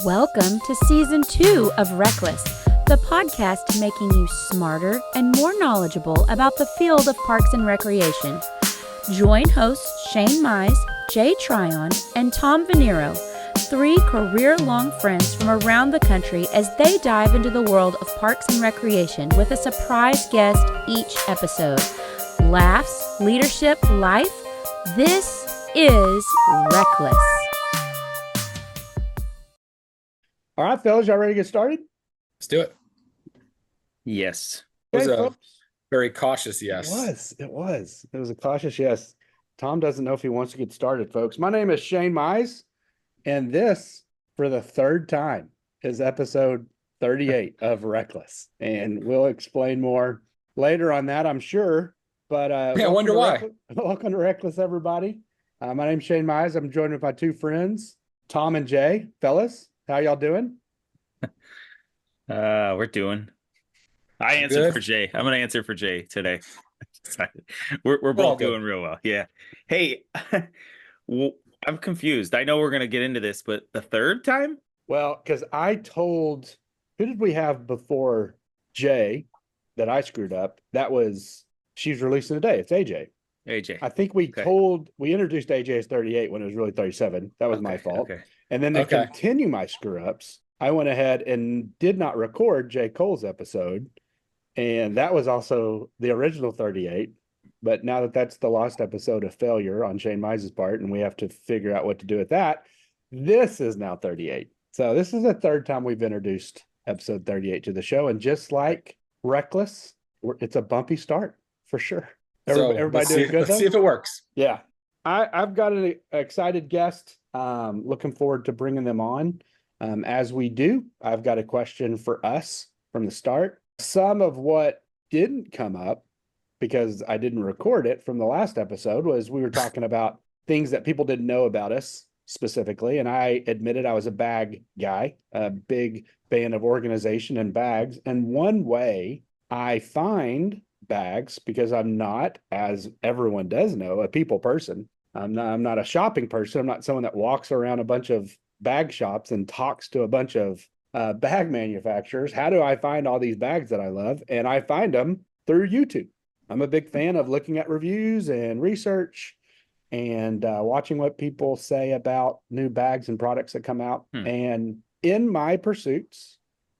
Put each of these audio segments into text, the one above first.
Welcome to Season 2 of RecLess, the podcast making you smarter and more knowledgeable about the field of parks and recreation. Join hosts Shane Mize, Jay Tryon, and Tom Venniro, three career-long friends from around the country as they dive into the world of parks and recreation with a surprise guest each episode. Laughs, leadership, life. This is RecLess. All right, fellas, y'all ready to get started? Let's do it. Yes. It was Okay, a folks. very cautious yes. It was a cautious yes. Tom doesn't know if he wants to get started, folks. My name is Shane Mize, and this, for the third time, is episode 38 of RecLess. And we'll explain more later on that, I'm sure. But I wonder why. Welcome to RecLess, everybody. My name's Shane Mize. I'm joined with my two friends, Tom and Jay. Fellas, how y'all doing? We're doing. I answered Good. for Jay. I'm gonna answer for Jay today. We're all both good. doing real well. Yeah. Hey, I'm confused. I know we're gonna get into this, but the third time? Well, because I told, who did we have before Jay that I screwed up? She's releasing today. It's AJ. AJ. I think we introduced AJ as 38 when it was really 37. That was my fault. Okay. And then to Okay. continue my screw ups, I went ahead and did not record J. Cole's episode. And that was also the original 38. But now that that's the lost episode of failure on Shane Mize's part, and we have to figure out what to do with that, this is now 38. So this is the third time we've introduced episode 38 to the show. And just like RecLess, it's a bumpy start for sure. Everybody doing good? Let's see if it works. Yeah. I've got an excited guest. Looking forward to bringing them on. As we do, I've got a question for us from the start. Some of what didn't come up because I didn't record it from the last episode was we were talking about things that people didn't know about us specifically. And I admitted I was a bag guy, a big fan of organization and bags. And one way I find bags, because I'm not, as everyone does know, a people person. I'm not a shopping person. I'm not someone that walks around a bunch of bag shops and talks to a bunch of bag manufacturers. How do I find all these bags that I love? And I find them through YouTube. I'm a big fan of looking at reviews and research and watching what people say about new bags and products that come out. And in my pursuits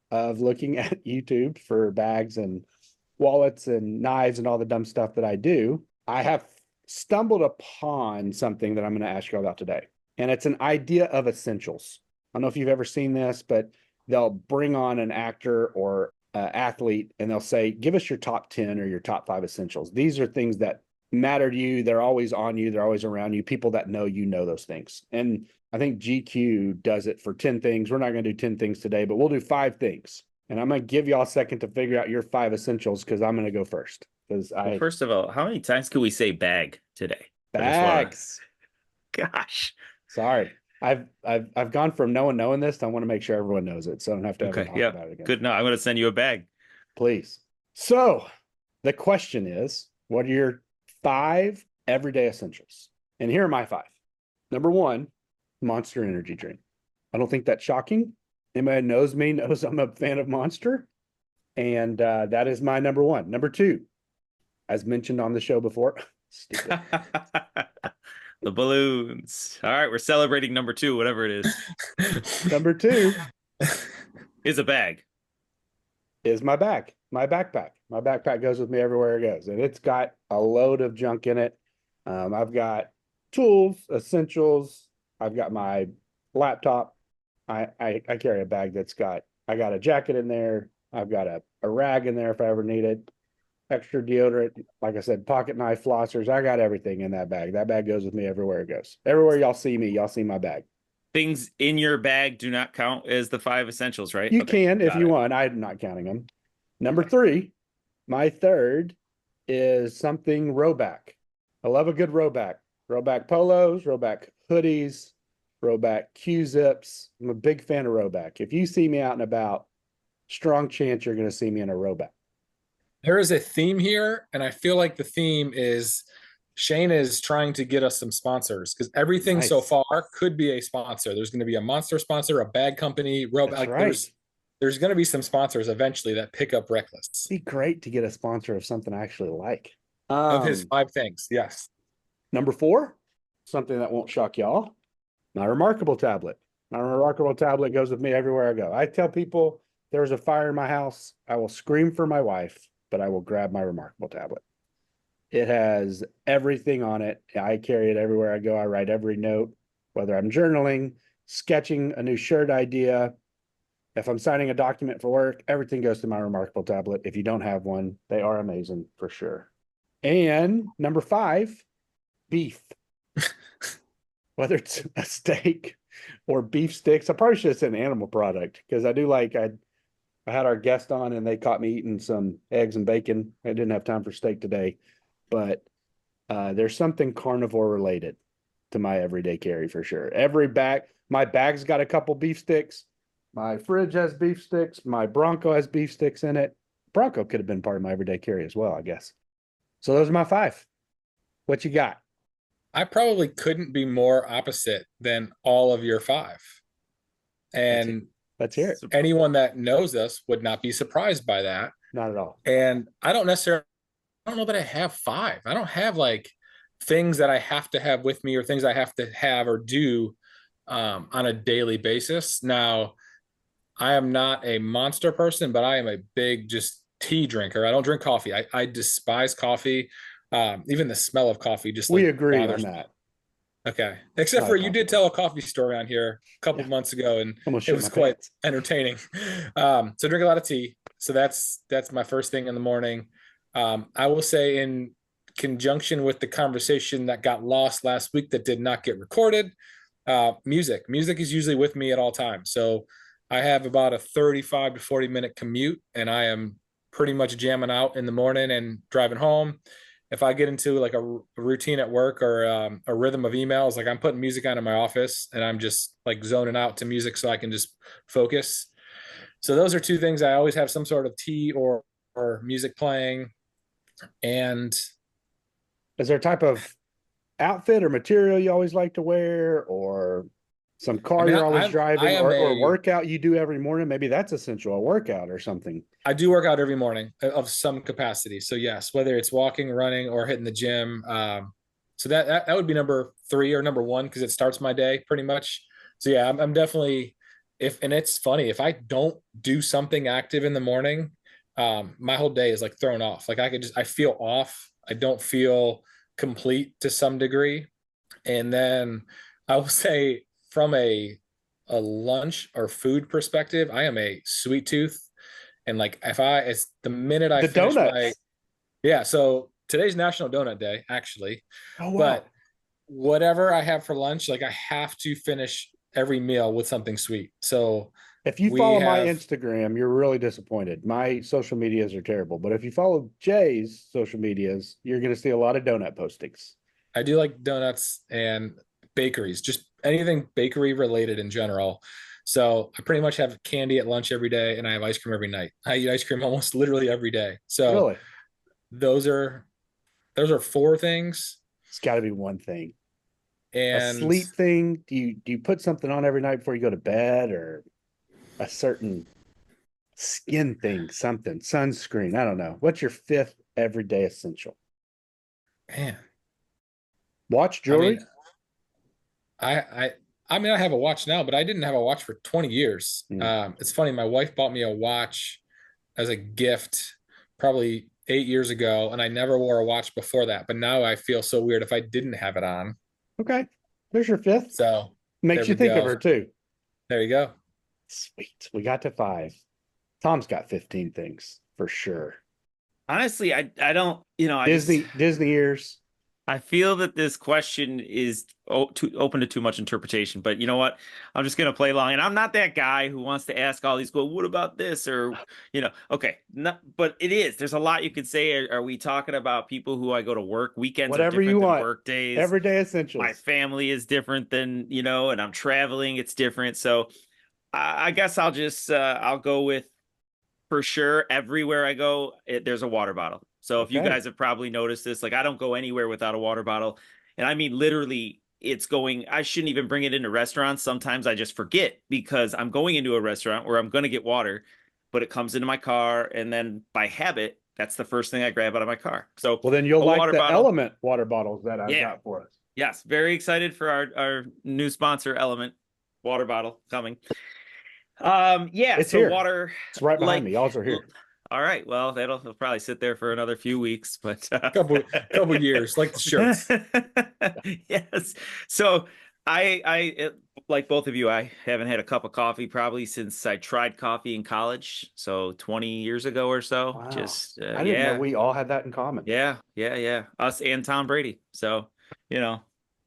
of looking at YouTube for bags and wallets and knives and all the dumb stuff that I do, I have stumbled upon something that I'm going to ask you about today. And it's an idea of essentials. I don't know if you've ever seen this, but they'll bring on an actor or athlete and they'll say, give us your top 10 or your top 5 essentials. These are things that matter to you. They're always on you. They're always around you. People that know you know those things. And I think GQ does it for 10 things. We're not going to do 10 things today, but we'll do 5 things. And I'm going to give y'all a second to figure out your 5 essentials because I'm going to go first. Well, first of all, how many times can we say bag today? Bags. Gosh. Sorry. I've gone from no one knowing this. I want to make sure everyone knows it. So I don't have to ever talk about it again. Good. No, I'm going to send you a bag. Please. So the question is, what are your 5 everyday essentials? And here are my 5. Number 1, Monster energy drink. I don't think that's shocking. Anybody that knows me knows I'm a fan of Monster. And that is my number 1. Number 2, as mentioned on the show before. Stupid. The balloons. All right, we're celebrating number 2, whatever it is. Number 2 is a bag. Is my bag, my backpack. My backpack goes with me everywhere it goes. And it's got a load of junk in it. I've got tools, essentials. I've got my laptop. I carry a bag I got a jacket in there. I've got a rag in there if I ever need it. Extra deodorant, like I said, pocket knife, flossers. I got everything in that bag. That bag goes with me everywhere it goes. Everywhere y'all see me, y'all see my bag. Things in your bag do not count as the 5 essentials, right? You can if you want. I'm not counting them. Number 3, my third is something rowback. I love a good rowback. Rowback polos, rowback hoodies, rowback Q-zips. I'm a big fan of rowback. If you see me out and about, strong chance you're going to see me in a rowback. There is a theme here, and I feel like the theme is Shane is trying to get us some sponsors because everything so Nice. far could be a sponsor. There's going to be a monster sponsor, a bag company, That's like right. there's going to be some sponsors eventually that pick up RecLess It'd be great to get a sponsor of something I actually like. of his 5 things. Yes. Number 4, something that won't shock y'all. My Remarkable tablet. My Remarkable tablet goes with me everywhere I go. I tell people there's a fire in my house, I will scream for my wife, but I will grab my Remarkable tablet. It has everything on it. I carry it everywhere I go. I write every note, whether I'm journaling, sketching a new shirt idea. If I'm signing a document for work, everything goes to my Remarkable tablet. If you don't have one, they are amazing for sure. And number 5, beef. Whether it's a steak or beef sticks, I probably should have said an animal product because I do like, I had our guest on and they caught me eating some eggs and bacon. I didn't have time for steak today, but there's something carnivore related to my everyday carry for sure. My bag's got a couple beef sticks. My fridge has beef sticks. My Bronco has beef sticks in it. Bronco could have been part of my everyday carry as well, I guess. So those are my 5. What you got? I probably couldn't be more opposite than all of your 5. And Let's hear it. Anyone that knows us would not be surprised by that. Not at all. And I don't know that I have 5. I don't have like things that I have to have with me or things I have to have or do on a daily basis. Now, I am not a monster person, but I am a big just tea drinker. I don't drink coffee. I despise coffee. Even the smell of coffee just we agree on that. Me. Okay. Except for you did tell a coffee story on here a couple months ago and it was quite entertaining. So I drink a lot of tea. So that's my first thing in the morning. I will say in conjunction with the conversation that got lost last week that did not get recorded, music is usually with me at all times. So I have about a 35 to 40 minute commute and I am pretty much jamming out in the morning and driving home. If I get into like a routine at work or a rhythm of emails, like I'm putting music on in my office and I'm just like zoning out to music so I can just focus. So those are 2 things. I always have some sort of tea or music playing. And is there a type of outfit or material you always like to wear or some car you're always driving or workout you do every morning? Maybe that's essential, a workout or something. I do work out every morning of some capacity. So yes, whether it's walking, running, or hitting the gym. So that would be number 3 or number 1 because it starts my day pretty much. So yeah, I'm definitely and it's funny if I don't do something active in the morning, my whole day is like thrown off. Like I feel off. I don't feel complete to some degree. And then I will say from a lunch or food perspective, I am a sweet tooth. And like it's the minute I finish donuts. So today's National Donut Day, actually. Oh, wow. But whatever I have for lunch, like I have to finish every meal with something sweet. So if you follow my Instagram, you're really disappointed. My social medias are terrible, but if you follow Jay's social medias, you're going to see a lot of donut postings. I do like donuts and bakeries, just anything bakery related in general. So I pretty much have candy at lunch every day and I have ice cream every night. I eat ice cream almost literally every day. So really? those are 4 things. It's got to be one thing. And a sleep thing. Do you put something on every night before you go to bed or a certain skin thing, something, sunscreen? I don't know. What's your 5th everyday essential? Man. Watch, jewelry? I mean, I have a watch now, but I didn't have a watch for 20 years. It's funny. My wife bought me a watch as a gift probably 8 years ago, and I never wore a watch before that. But now I feel so weird if I didn't have it on. Okay. There's your 5th. So makes you think of her too. There you go. Sweet. We got to 5. Tom's got 15 things for sure. Honestly, I don't, Disney ears. I feel that this question is open to too much interpretation, but you know what? I'm just going to play along. And I'm not that guy who wants to ask all these, well, what about this? Or, okay. But it is. There's a lot you could say. Are we talking about people who I go to work? Weekends whatever are different you than want. Work days. Everyday essentials. My family is different than, and I'm traveling. It's different. So I guess I'll just, I'll go with for sure, everywhere I go, there's a water bottle. So if you guys have probably noticed this, like I don't go anywhere without a water bottle. And I mean, literally, I shouldn't even bring it into restaurants. Sometimes I just forget because I'm going into a restaurant where I'm going to get water, but it comes into my car. And then by habit, that's the first thing I grab out of my car. So, well, then you'll like the bottle. Element water bottles that I've got for us. Yes. Very excited for our new sponsor, Element water bottle coming. It's so here. Water. It's right behind me. Y'all are here. All right. Well, it'll probably sit there for another few weeks, but couple years, like the shirts. Yes. So like both of you, I haven't had a cup of coffee probably since I tried coffee in college. So 20 years ago or so. Wow. Just I didn't know we all had that in common. Yeah. Us and Tom Brady. So,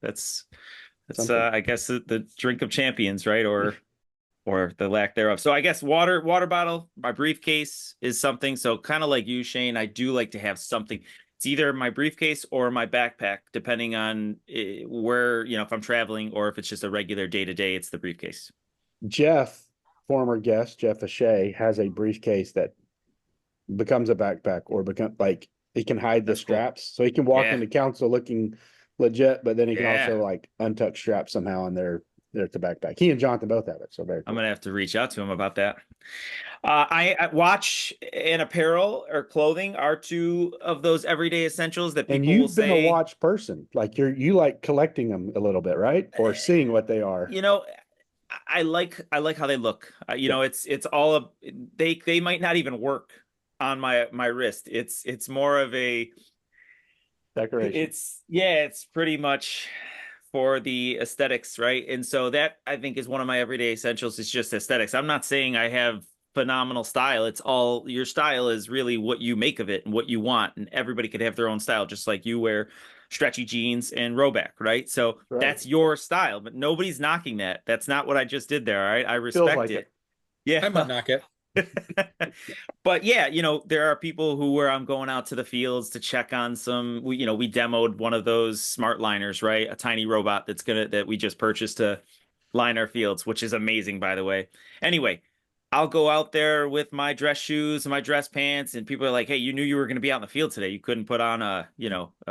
that's I guess the drink of champions, right? Or the lack thereof. So I guess water bottle, my briefcase is something. So kind of like you, Shane, I do like to have something. It's either my briefcase or my backpack, depending on where, if I'm traveling or if it's just a regular day-to-day, it's the briefcase. Jeff, former guest, Jeff Ashay, has a briefcase that becomes a backpack or like he can hide the straps. Cool. So he can walk into council looking legit, but then he can also like untuck straps somehow and they're at the backpack. He and Jonathan both have it. So very cool. I'm going to have to reach out to him about that. I watch and apparel or clothing are two of those everyday essentials that people will say. And you've been a watch person. Like you like collecting them a little bit, right? Or seeing what they are. I like how they look. It's all they might not even work on my wrist. It's more of a decoration. It's pretty much for the aesthetics, right? And so that I think is one of my everyday essentials. It's just aesthetics. I'm not saying I have phenomenal style. It's all your style is really what you make of it and what you want. And everybody could have their own style, just like you wear stretchy jeans and rowback, right? So that's your style, but nobody's knocking that. That's not what I just did there. All right. I respect it. Yeah. I might knock it. But yeah, there are people where I'm going out to the fields to check on some, we demoed one of those smart liners, right? A tiny robot that we just purchased to line our fields, which is amazing, by the way. Anyway, I'll go out there with my dress shoes and my dress pants and people are like, hey, you knew you were going to be out in the field today. You couldn't put on a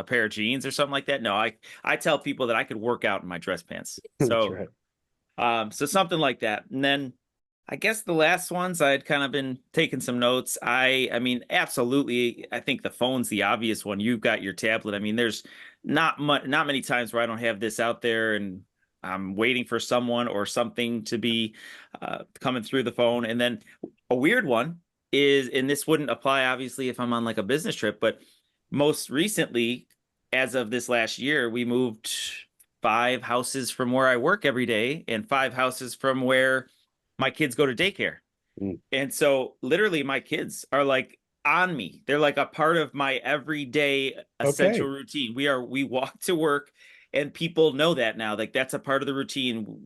pair of jeans or something like that. No, I tell people that I could work out in my dress pants. So, so something like that. And then I guess the last ones I'd kind of been taking some notes. I mean, absolutely. I think the phone's the obvious one. You've got your tablet. I mean, there's not many times where I don't have this out there and I'm waiting for someone or something to be coming through the phone. And then a weird one is, and this wouldn't apply obviously if I'm on like a business trip, but most recently, as of this last year, we moved 5 houses from where I work every day and 5 houses from where my kids go to daycare. And so literally my kids are like on me. They're like a part of my everyday essential routine. We walk to work and people know that now, like that's a part of the routine.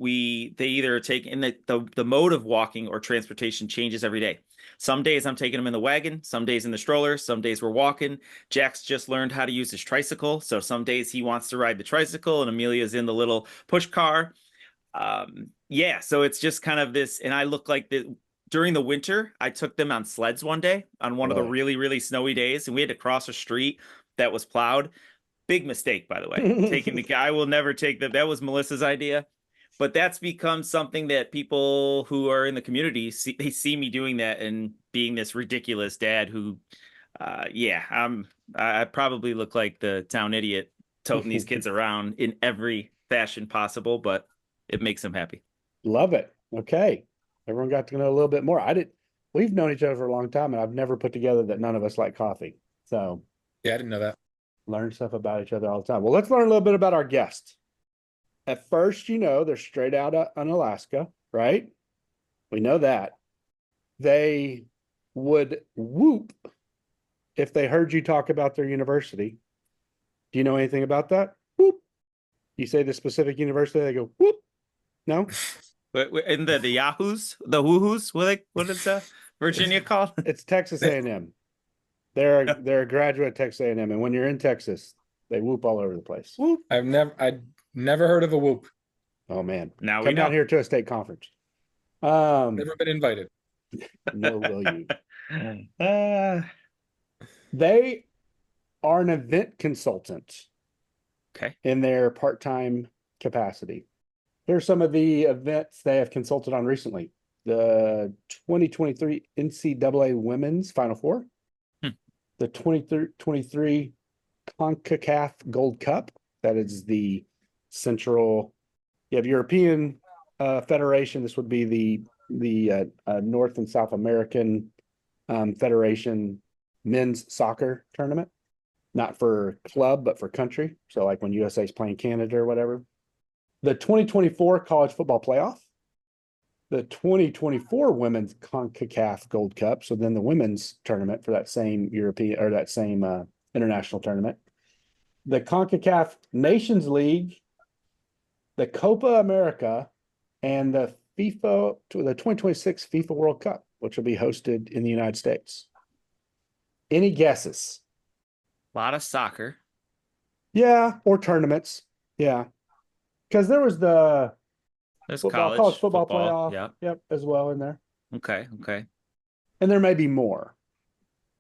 They either take in the mode of walking or transportation changes every day. Some days I'm taking them in the wagon, some days in the stroller, some days we're walking. Jack's just learned how to use his tricycle. So some days he wants to ride the tricycle and Amelia's in the little push car. So it's just kind of this, and I look like during the winter, I took them on sleds one day on one of the really, really snowy days, and we had to cross a street that was plowed. Big mistake, by the way. Taking the guy will never take that. That was Melissa's idea, but that's become something that people who are in the community see me doing that and being this ridiculous dad who, I probably look like the town idiot toting these kids around in every fashion possible, but it makes them happy. Love it. Okay. Everyone got to know a little bit more. We've known each other for a long time and I've never put together that none of us like coffee. So yeah, I didn't know that. Learn stuff about each other all the time. Well, let's learn a little bit about our guests. At first, they're straight out in Alaska, right? We know that. They would whoop if they heard you talk about their university. Do you know anything about that? Whoop. You say the specific university, they go whoop. No? And the Yahoos, the woohoos, what is Virginia called? It's Texas A&M. They're a graduate at Texas A&M, and when you're in Texas, they whoop all over the place. Whoop. I've never heard of a whoop. Oh man! Now come down here to a state conference. Never been invited. Nor will you. They are an event consultant Okay. in their part-time capacity. Here are some of the events they have consulted on recently. The 2023 NCAA Women's Final Four, the 2023 CONCACAF Gold Cup. That is the central, you have European Federation. This would be the North and South American Federation men's soccer tournament, not for club, but for country. So like when USA is playing Canada or whatever. The 2024 College Football Playoff, the 2024 Women's CONCACAF Gold Cup. So then the women's tournament for that same European or that same international tournament, the CONCACAF Nations League, the Copa America, and the 2026 FIFA World Cup, which will be hosted in the United States. Any guesses? A lot of soccer. Yeah, or tournaments. Yeah. Because there was the There's college football playoff. Yeah. Yep, as well in there. Okay. And there may be more.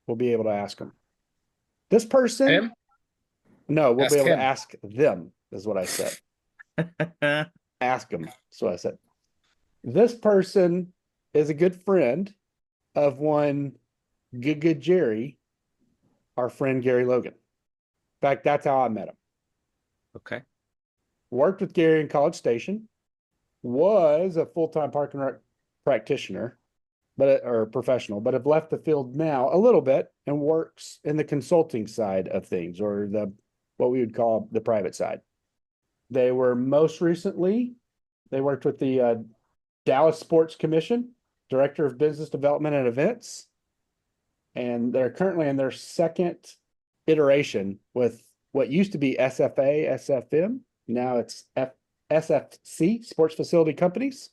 We'll be able to ask them. This person? Him? No, we'll Ask be able him. to ask them, is what I said. Ask them. That's what I said. This person is a good friend of one good Jerry, our friend Gary Logan. In fact, that's how I met him. Okay. Worked with Gary in College Station, was a full-time park and rec practitioner, or professional, but have left the field now a little bit and works in the consulting side of things, or what we would call the private side. They were most recently, they worked with the Dallas Sports Commission, Director of Business Development and Events, and they're currently in their second iteration with what used to be SFA, SFM. Now it's SFC, Sports Facility Companies.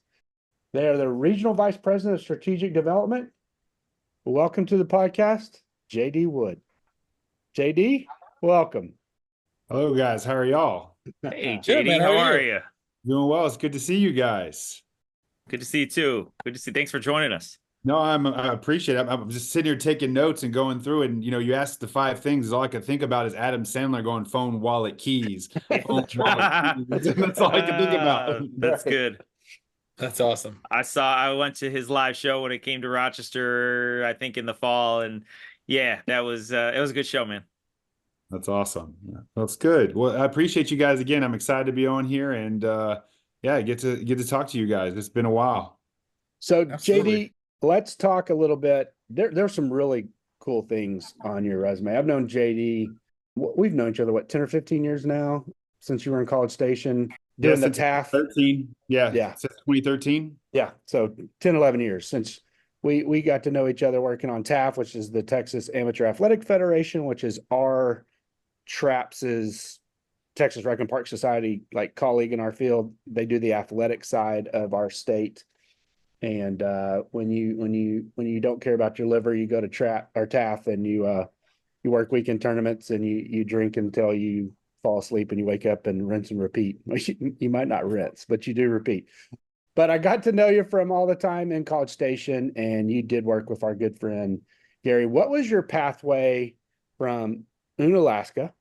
They are the Regional Vice President of Strategic Development. Welcome to the podcast, JD Wood. JD, welcome. Hello, guys. How are y'all? Hey, Good, JD, man. how How are are you? you? Doing well. It's good to see you guys. Good to see you too. Good to see. Thanks for joining us. No, I appreciate it. I'm just sitting here taking notes and going through it. And, you asked the 5 things. All I could think about is Adam Sandler going phone, wallet, keys. That's right. That's all I can think about. That's Right. good. That's awesome. I went to his live show when it came to Rochester, I think in the fall. And yeah, it was a good show, man. That's awesome. Yeah, that's good. Well, I appreciate you guys again. I'm excited to be on here and get to talk to you guys. It's been a while. So Absolutely. JD, let's talk a little bit. There's some really cool things on your resume. I've known JD. We've known each other, 10 or 15 years now, since you were in College Station doing the since TAF. 13. Yeah. Since 2013. Yeah. So 10, 11 years since we got to know each other working on TAF, which is the Texas Amateur Athletic Federation, which is our TRAPS's Texas Rec and Park Society, like colleague in our field. They do the athletic side of our state. And when you don't care about your liver, you go to TAF and you work weekend tournaments and you drink until you fall asleep and you wake up and rinse and repeat. You might not rinse, but you do repeat. But I got to know you from all the time in College Station, and you did work with our good friend Gary. What was your pathway from Unalaska?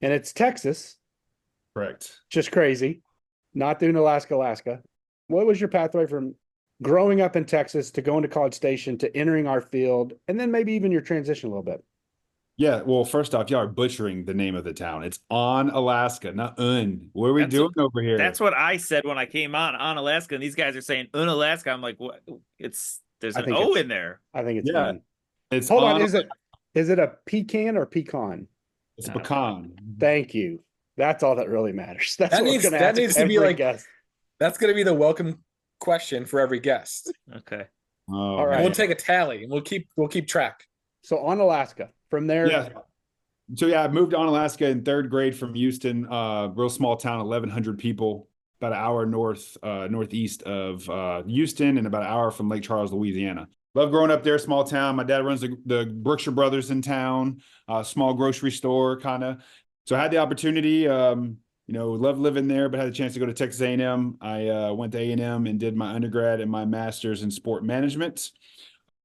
And it's Texas. Correct. Just crazy. Not the Unalaska, Alaska. What was your pathway from growing up in Texas to going to College Station to entering our field, and then maybe even your transition a little bit? Yeah, well, first off, y'all are butchering the name of the town. It's on Alaska, not Un. What are we doing over here? That's what I said when I came on Alaska, and these guys are saying Unalaska. I'm like, what? There's an O in there. I think it's Un. It's hold on. Is it a pecan or pecan? It's pecan. Thank you. That's all that really matters. That's what we're going to ask needs to every be like guest. That's going to be the welcome question for every guest. Okay. All right. We'll take a tally and we'll keep track. So on Alaska, from there. Yeah. So I moved on Alaska in 3rd grade from Houston, real small town, 1,100 people, about an hour northeast of Houston, and about an hour from Lake Charles, Louisiana. Love growing up there, small town. My dad runs the Brookshire Brothers in town, small grocery store kind of. So I had the opportunity, loved living there, but had a chance to go to Texas A&M. I went to A&M and did my undergrad and my master's in sport management.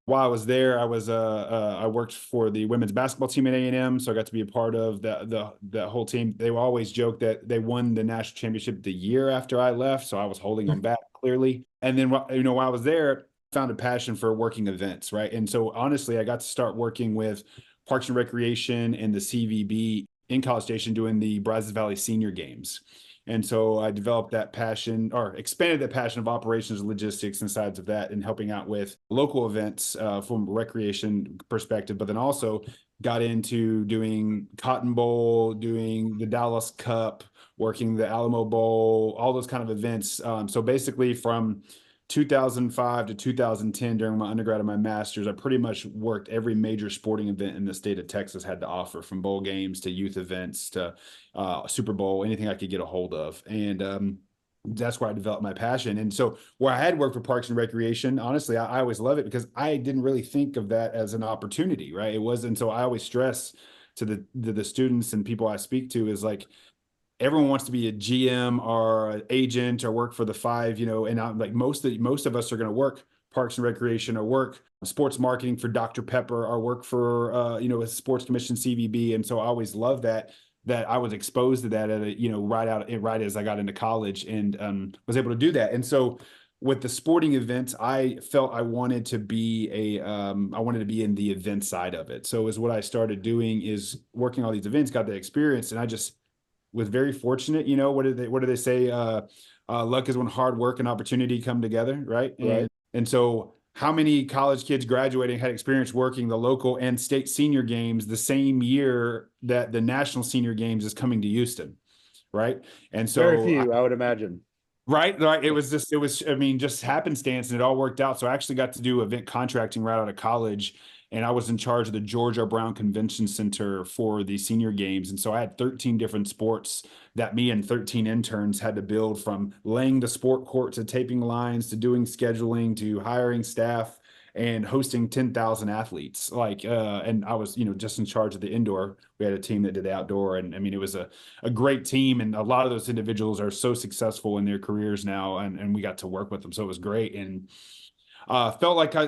while I was there, I worked for the women's basketball team at A&M, so I got to be a part of the whole team. They will always joke that they won the national championship the year after I left, so I was holding them back clearly. And then while I was there, found a passion for working events, right? And so honestly, I got to start working with Parks and Recreation and the CVB in College Station doing the Brazos Valley Senior Games. And so I developed that passion, or expanded that passion of operations, logistics, and sides of that, and helping out with local events from a recreation perspective, but then also got into doing Cotton Bowl, doing the Dallas Cup, working the Alamo Bowl, all those kind of events. So basically from 2005 to 2010, during my undergrad and my master's, I pretty much worked every major sporting event in the state of Texas had to offer, from bowl games to youth events to Super Bowl, anything I could get a hold of. And that's where I developed my passion. And so where I had worked for Parks and Recreation, honestly, I always love it because I didn't really think of that as an opportunity, right? It wasn't. So I always stress to the students and people I speak to is like, everyone wants to be a GM or an agent or work for the five, and I'm like, most of us are going to work Parks and Recreation or work sports marketing for Dr. Pepper or work for, a sports commission CVB. And so I always loved that I was exposed to that at right as I got into college, and was able to do that. And so with the sporting events, I felt I wanted to be I wanted to be in the event side of it. So is what I started doing is working all these events, got the experience, and I just was very fortunate. What do they say? Luck is when hard work and opportunity come together, right? Right. And so how many college kids graduating had experience working the local and state senior games the same year that the national senior games is coming to Houston, right? And so very few, I would imagine. Right. It was just happenstance, and it all worked out. So I actually got to do event contracting right out of college, and I was in charge of the George R. Brown Convention Center for the senior games. And so I had 13 different sports that me and 13 interns had to build, from laying the sport court to taping lines to doing scheduling to hiring staff and hosting 10,000 athletes. And I was, just in charge of the indoor. We had a team that did the outdoor. And I mean, it was a great team. And a lot of those individuals are so successful in their careers now. And we got to work with them. So it was great. And felt like I,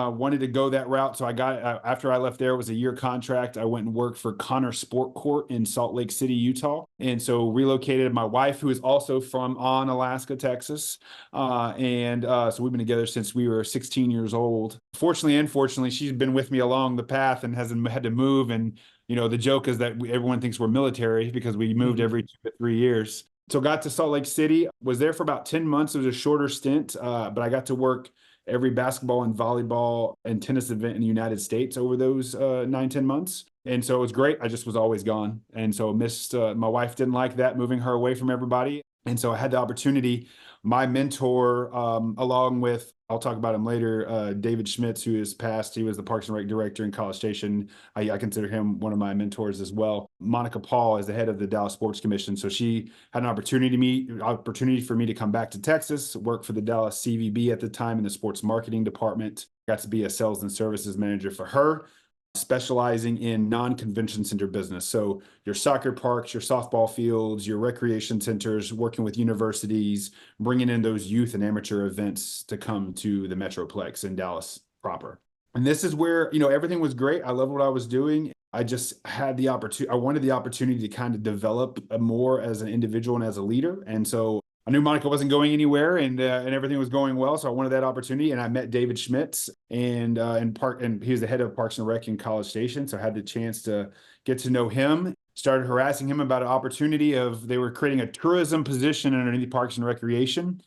wanted to go that route. So I got, after I left there, it was a year contract. I went and worked for Connor Sport Court in Salt Lake City, Utah. And so relocated my wife, who is also from Alaska, Texas. So we've been together since we were 16 years old. Fortunately and unfortunately, she's been with me along the path and hasn't had to move. And, the joke is that everyone thinks we're military because we moved every 2 to 3 years. So got to Salt Lake City, was there for about 10 months. It was a shorter stint, but I got to work every basketball and volleyball and tennis event in the United States over those 9-10 months. And so it was great. I just was always gone. And so missed, my wife didn't like that, moving her away from everybody. And so I had the opportunity. My mentor, along with, I'll talk about him later, David Schmitz, who has passed. He was the Parks and Rec director in College Station. I consider him one of my mentors as well. Monica Paul is the head of the Dallas Sports Commission. So she had an opportunity for me to come back to Texas, work for the Dallas CVB at the time in the sports marketing department. Got to be a sales and services manager for her, specializing in non-convention center business. So your soccer parks, your softball fields, your recreation centers, working with universities, bringing in those youth and amateur events to come to the Metroplex in Dallas proper. And this is where, everything was great. I loved what I was doing. I just had the opportunity. I wanted the opportunity to kind of develop more as an individual and as a leader. And so I knew Monica wasn't going anywhere, and everything was going well. So I wanted that opportunity, and I met David Schmitz, and he was the head of Parks and Rec in College Station. So I had the chance to get to know him. Started harassing him about an opportunity they were creating a tourism position underneath Parks and Recreation,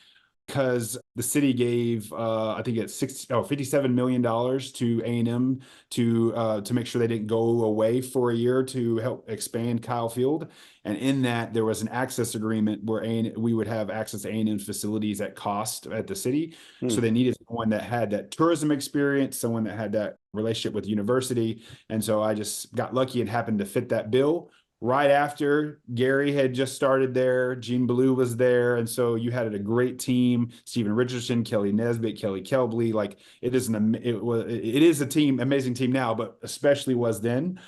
because the city gave, I think it's $57 million to A&M to make sure they didn't go away for a year to help expand Kyle Field. And in that, there was an access agreement where we would have access to A&M facilities at cost at the city. So they needed someone that had that tourism experience, someone that had that relationship with the university. And so I just got lucky and happened to fit that bill. Right after, Gary had just started there, Gene Blue was there, and so you had a great team. Stephen Richardson, Kelly Nesbitt, Kelly Kelbley. It is a team, amazing team now, but especially was then.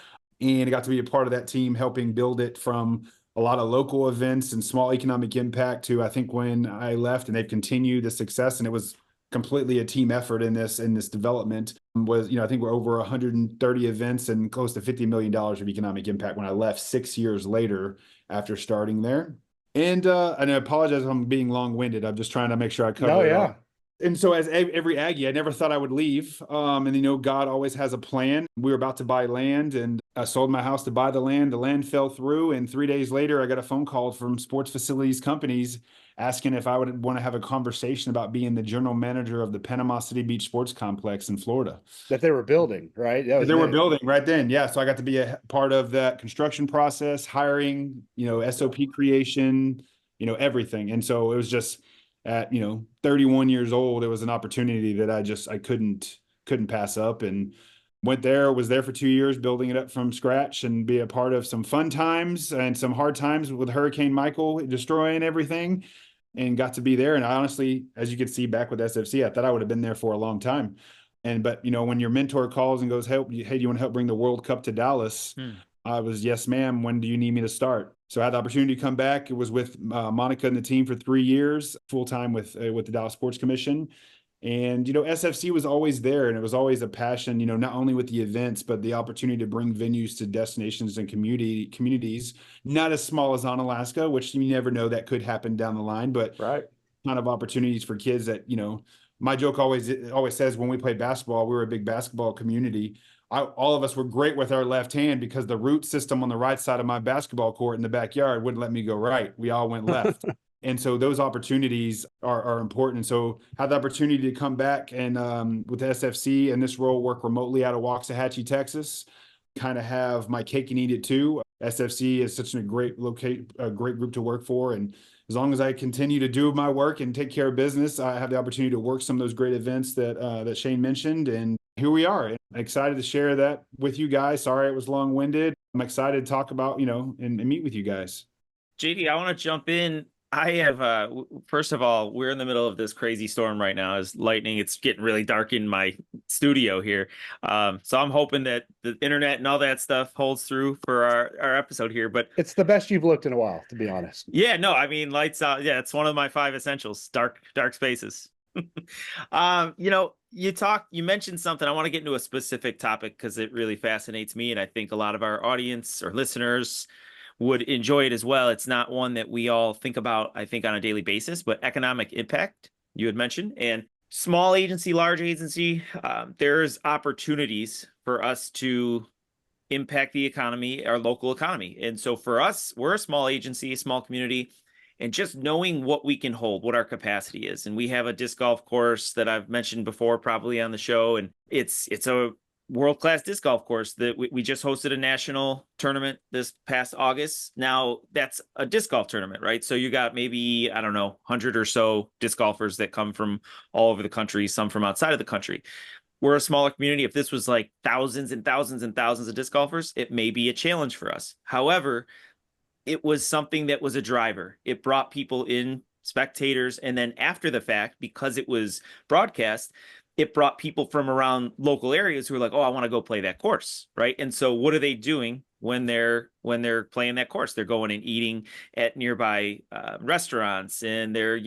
And I got to be a part of that team, helping build it from a lot of local events and small economic impact to, I think, when I left, and they've continued the success. And it was completely a team effort in this development. Was, I think we're over 130 events and close to $50 million of economic impact when I left 6 years later after starting there. And I apologize if I'm being long-winded. I'm just trying to make sure I cover it all. And so as every Aggie, I never thought I would leave. And God always has a plan. We were about to buy land, and I sold my house to buy the land. The land fell through, and 3 days later, I got a phone call from sports facilities companies asking if I would want to have a conversation about being the general manager of the Panama City Beach Sports Complex in Florida. That they were building, right? They were building right then. Yeah. So I got to be a part of that construction process, hiring, SOP creation, everything. And so it was just at, 31 years old, it was an opportunity that I couldn't pass up, and was there for 2 years, building it up from scratch and be a part of some fun times and some hard times with Hurricane Michael destroying everything, and got to be there. And I honestly, as you can see back with SFC, I thought I would have been there for a long time. But when your mentor calls and goes, hey, do you want to help bring the World Cup to Dallas? I was, yes, ma'am. When do you need me to start? So I had the opportunity to come back. It was with Monica and the team for 3 years, full time with the Dallas Sports Commission. And, SFC was always there, and it was always a passion, not only with the events, but the opportunity to bring venues to destinations and communities, not as small as Onalaska, which you never know, that could happen down the line, but kind of opportunities for kids that, my joke always says, when we played basketball, we were a big basketball community. All of us were great with our left hand because the root system on the right side of my basketball court in the backyard wouldn't let me go right. We all went left. And so those opportunities are important. And so had the opportunity to come back and with SFC and this role, work remotely out of Waxahachie, Texas, kind of have my cake and eat it too. SFC is such a great group to work for. And as long as I continue to do my work and take care of business, I have the opportunity to work some of those great events that Shane mentioned. And here we are. I'm excited to share that with you guys. Sorry it was long-winded. I'm excited to talk about, and meet with you guys. JD, I want to jump in. I have, first of all, we're in the middle of this crazy storm right now. It's lightning. It's getting really dark in my studio here. So I'm hoping that the internet and all that stuff holds through for our episode here. But it's the best you've looked in a while, to be honest. Yeah, no, I mean, lights out. Yeah, it's one of my 5 essentials, dark spaces. You mentioned something. I want to get into a specific topic because it really fascinates me. And I think a lot of our audience or listeners would enjoy it as well. It's not one that we all think about, I think, on a daily basis, but economic impact, you had mentioned, and small agency, large agency, there's opportunities for us to impact the economy, our local economy. And so for us, we're a small agency, a small community, and just knowing what we can hold, what our capacity is. And we have a disc golf course that I've mentioned before, probably on the show. And it's a world-class disc golf course that we just hosted a national tournament this past August. Now that's a disc golf tournament, right? So you got maybe, 100 or so disc golfers that come from all over the country, some from outside of the country. We're a smaller community. If this was like thousands and thousands and thousands of disc golfers, it may be a challenge for us. However, it was something that was a driver. It brought people in, spectators, and then after the fact, because it was broadcast, it brought people from around local areas who were like, oh, I want to go play that course, right? And so what are they doing when they're playing that course? They're going and eating at nearby restaurants, and they're,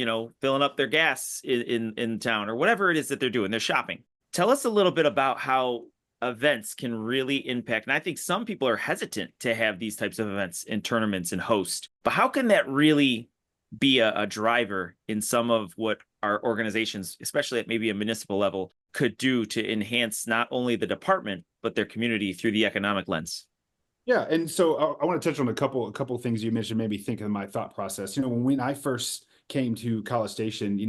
filling up their gas in town, or whatever it is that they're doing. They're shopping. Tell us a little bit about how events can really impact. And I think some people are hesitant to have these types of events and tournaments and host, but how can that really be a driver in some of what our organizations, especially at maybe a municipal level, could do to enhance not only the department, but their community through the economic lens? Yeah. And so I want to touch on a couple of things you mentioned, maybe think of my thought process. When I first came to College Station,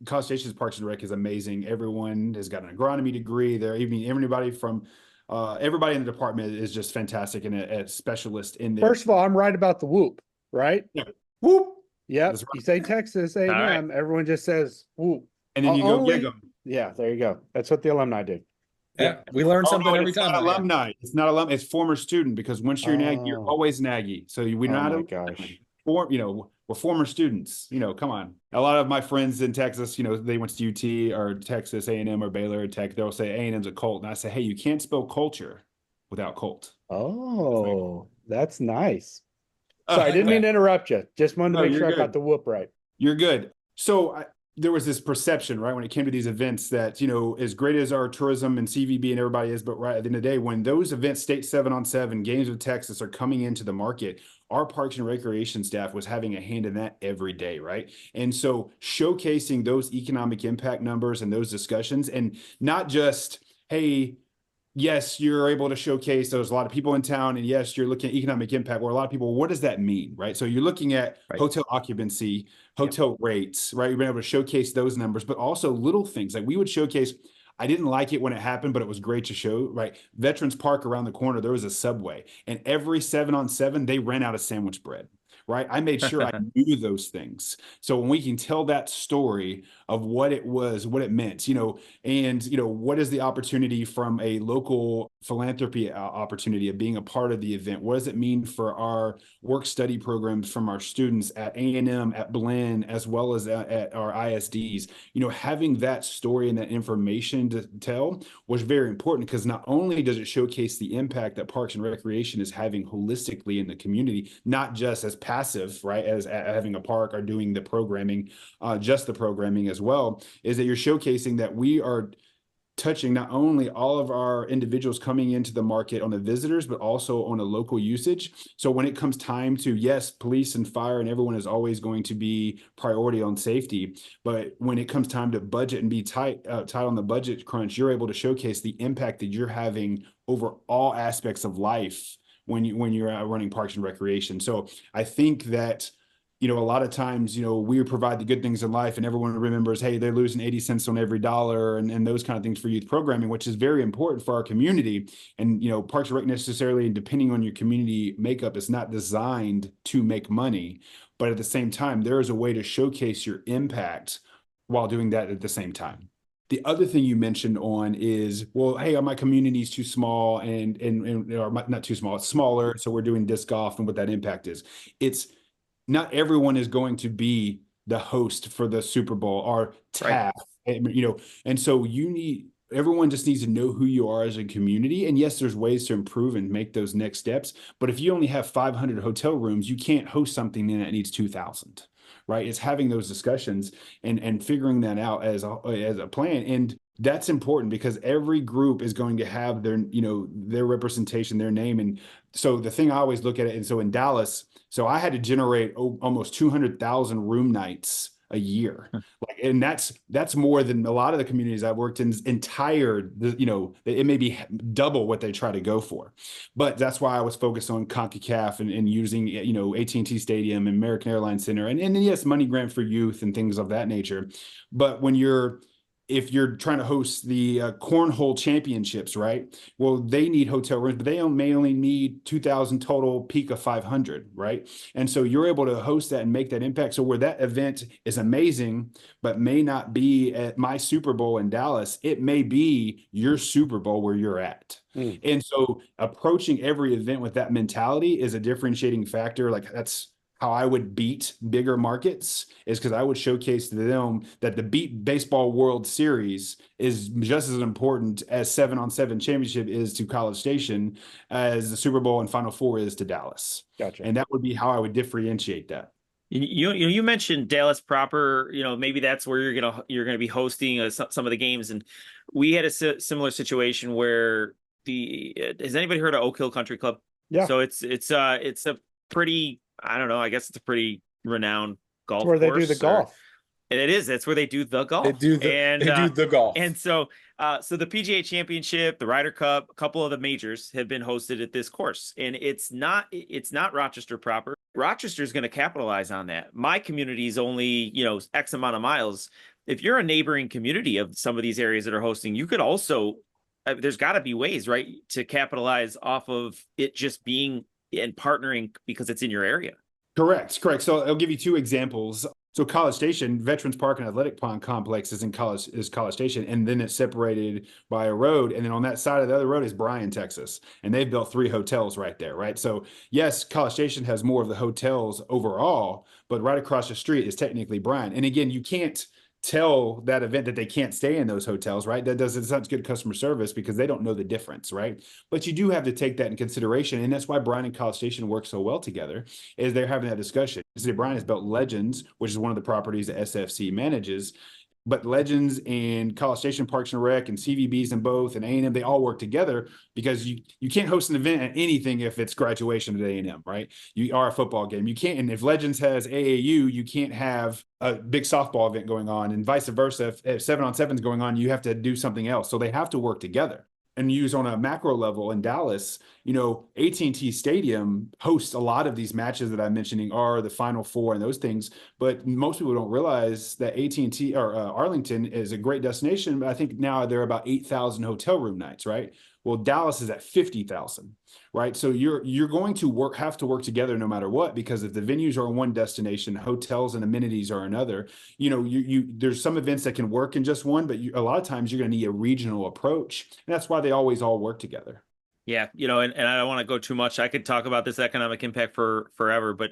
College Station's Parks and Rec is amazing. Everyone has got an agronomy degree. Everybody from everybody in the department is just fantastic and a specialist in there. First of all, I'm right about the whoop, right? Yeah. Whoop. Yep. Right. You say Texas A&M, right. Everyone just says whoop. And then you go gig them. Yeah, there you go. That's what the alumni do. Yeah, we learn something every time. Not alumni. It's not alumni. It's former student, because once you're an Aggie, you're always an Aggie. So we're not. Oh my gosh. We're former students. Come on. A lot of my friends in Texas, they went to UT or Texas A&M or Baylor or Tech. They'll say A&M's a cult, and I say, hey, you can't spell culture without cult. Oh, that's nice. Sorry, I didn't mean to interrupt you. Just wanted to make sure I got the whoop right. You're good. So, there was this perception, right, when it came to these events that, as great as our tourism and CVB and everybody is, but right at the end of the day, when those events, state 7-on-7, games of Texas, are coming into the market, our Parks and Recreation staff was having a hand in that every day, right? And so showcasing those economic impact numbers and those discussions, and not just, hey, yes, you're able to showcase there's a lot of people in town, and yes, you're looking at economic impact, where a lot of people, what does that mean, right? So you're looking at hotel occupancy, hotel rates, right? You've been able to showcase those numbers, but also little things like we would showcase. I didn't like it when it happened, but it was great to show, right? Veterans Park around the corner, there was a Subway, and every 7-on-7, they ran out of sandwich bread. Right. I made sure I knew those things. So when we can tell that story of what it was, what it meant, and, what is the opportunity from a local philanthropy opportunity of being a part of the event? What does it mean for our work study programs from our students at A&M, at Blinn, as well as at our ISDs? Having that story and that information to tell was very important, because not only does it showcase the impact that Parks and Recreation is having holistically in the community, not just as passive, right, as having a park or doing the programming, just the programming as well, is that you're showcasing that we are touching not only all of our individuals coming into the market on the visitors, but also on a local usage. So when it comes time to, yes, police and fire and everyone is always going to be priority on safety, but when it comes time to budget and be tight on the budget crunch, you're able to showcase the impact that you're having over all aspects of life when you're running Parks and Recreation. So I think that, a lot of times, we provide the good things in life and everyone remembers, hey, they're losing 80 cents on every dollar and those kind of things for youth programming, which is very important for our community. And, Parks and Rec necessarily, depending on your community makeup, is not designed to make money. But at the same time, there is a way to showcase your impact while doing that at the same time. The other thing you mentioned on is, well, hey, my community is too small and or not too small, it's smaller. So we're doing disc golf and what that impact is. It's not everyone is going to be the host for the Super Bowl or TAF, and so everyone just needs to know who you are as a community. And yes, there's ways to improve and make those next steps. But if you only have 500 hotel rooms, you can't host something that needs 2,000. Right? It's having those discussions and figuring that out as a plan. And that's important because every group is going to have their representation, their name. And so the thing I always look at it, and so in Dallas, so I had to generate almost 200,000 room nights a year. And that's more than a lot of the communities I've worked in it may be double what they try to go for. But that's why I was focused on CONCACAF and using, AT&T Stadium and American Airlines Center and yes, money grant for youth and things of that nature. But if you're trying to host the cornhole championships, right? Well, they need hotel rooms, but they may only need 2,000 total, peak of 500, right? And so you're able to host that and make that impact. So where that event is amazing, but may not be at my Super Bowl in Dallas, it may be your Super Bowl where you're at. And so approaching every event with that mentality is a differentiating factor. Like that's how I would beat bigger markets, is because I would showcase to them that the Beat Baseball World Series is just as important as 7-on-7 championship is to College Station, as the Super Bowl and Final Four is to Dallas. Gotcha. And that would be how I would differentiate that. You mentioned Dallas proper. Maybe that's where you're gonna be hosting some of the games. And we had a similar situation where has anybody heard of Oak Hill Country Club? Yeah. So it's a pretty, I don't know, I guess it's a pretty renowned golf course. Where they do the golf. It is. That's where they do the golf. They do the golf. And so the PGA Championship, the Ryder Cup, a couple of the majors have been hosted at this course. And it's not Rochester proper. Rochester is going to capitalize on that. My community is only, X amount of miles. If you're a neighboring community of some of these areas that are hosting, you could also, there's got to be ways, right, to capitalize off of it just being and partnering because it's in your area. Correct. So I'll give you two examples. So College Station, Veterans Park and Athletic Pond Complex is College Station, and then it's separated by a road. And then on that side of the other road is Bryan, Texas. And they've built 3 hotels right there, right? So yes, College Station has more of the hotels overall, but right across the street is technically Bryan. And again, you can't tell that event that they can't stay in those hotels, right? That doesn't such good customer service because they don't know the difference, right? But you do have to take that in consideration. And that's why Bryan and College Station work so well together, is they're having that discussion. See, Bryan has built Legends, which is one of the properties that SFC manages. But Legends and College Station Parks and Rec and CVBs and both and A&M, they all work together because you can't host an event at anything if it's graduation at A&M, right? You are a football game. You can't, and if Legends has AAU, you can't have a big softball event going on, and vice versa. If 7-on-7 is going on, you have to do something else. So they have to work together. And use on a macro level in Dallas, AT&T Stadium hosts a lot of these matches that I'm mentioning are the Final Four and those things. But most people don't realize that AT&T or Arlington is a great destination. But I think now there are about 8,000 hotel room nights, right? Well, Dallas is at 50,000, right? So you're going to have to work together no matter what, because if the venues are in one destination, hotels and amenities are another. There's some events that can work in just one, but a lot of times you're going to need a regional approach, and that's why they always all work together. Yeah, and I don't want to go too much. I could talk about this economic impact for forever, but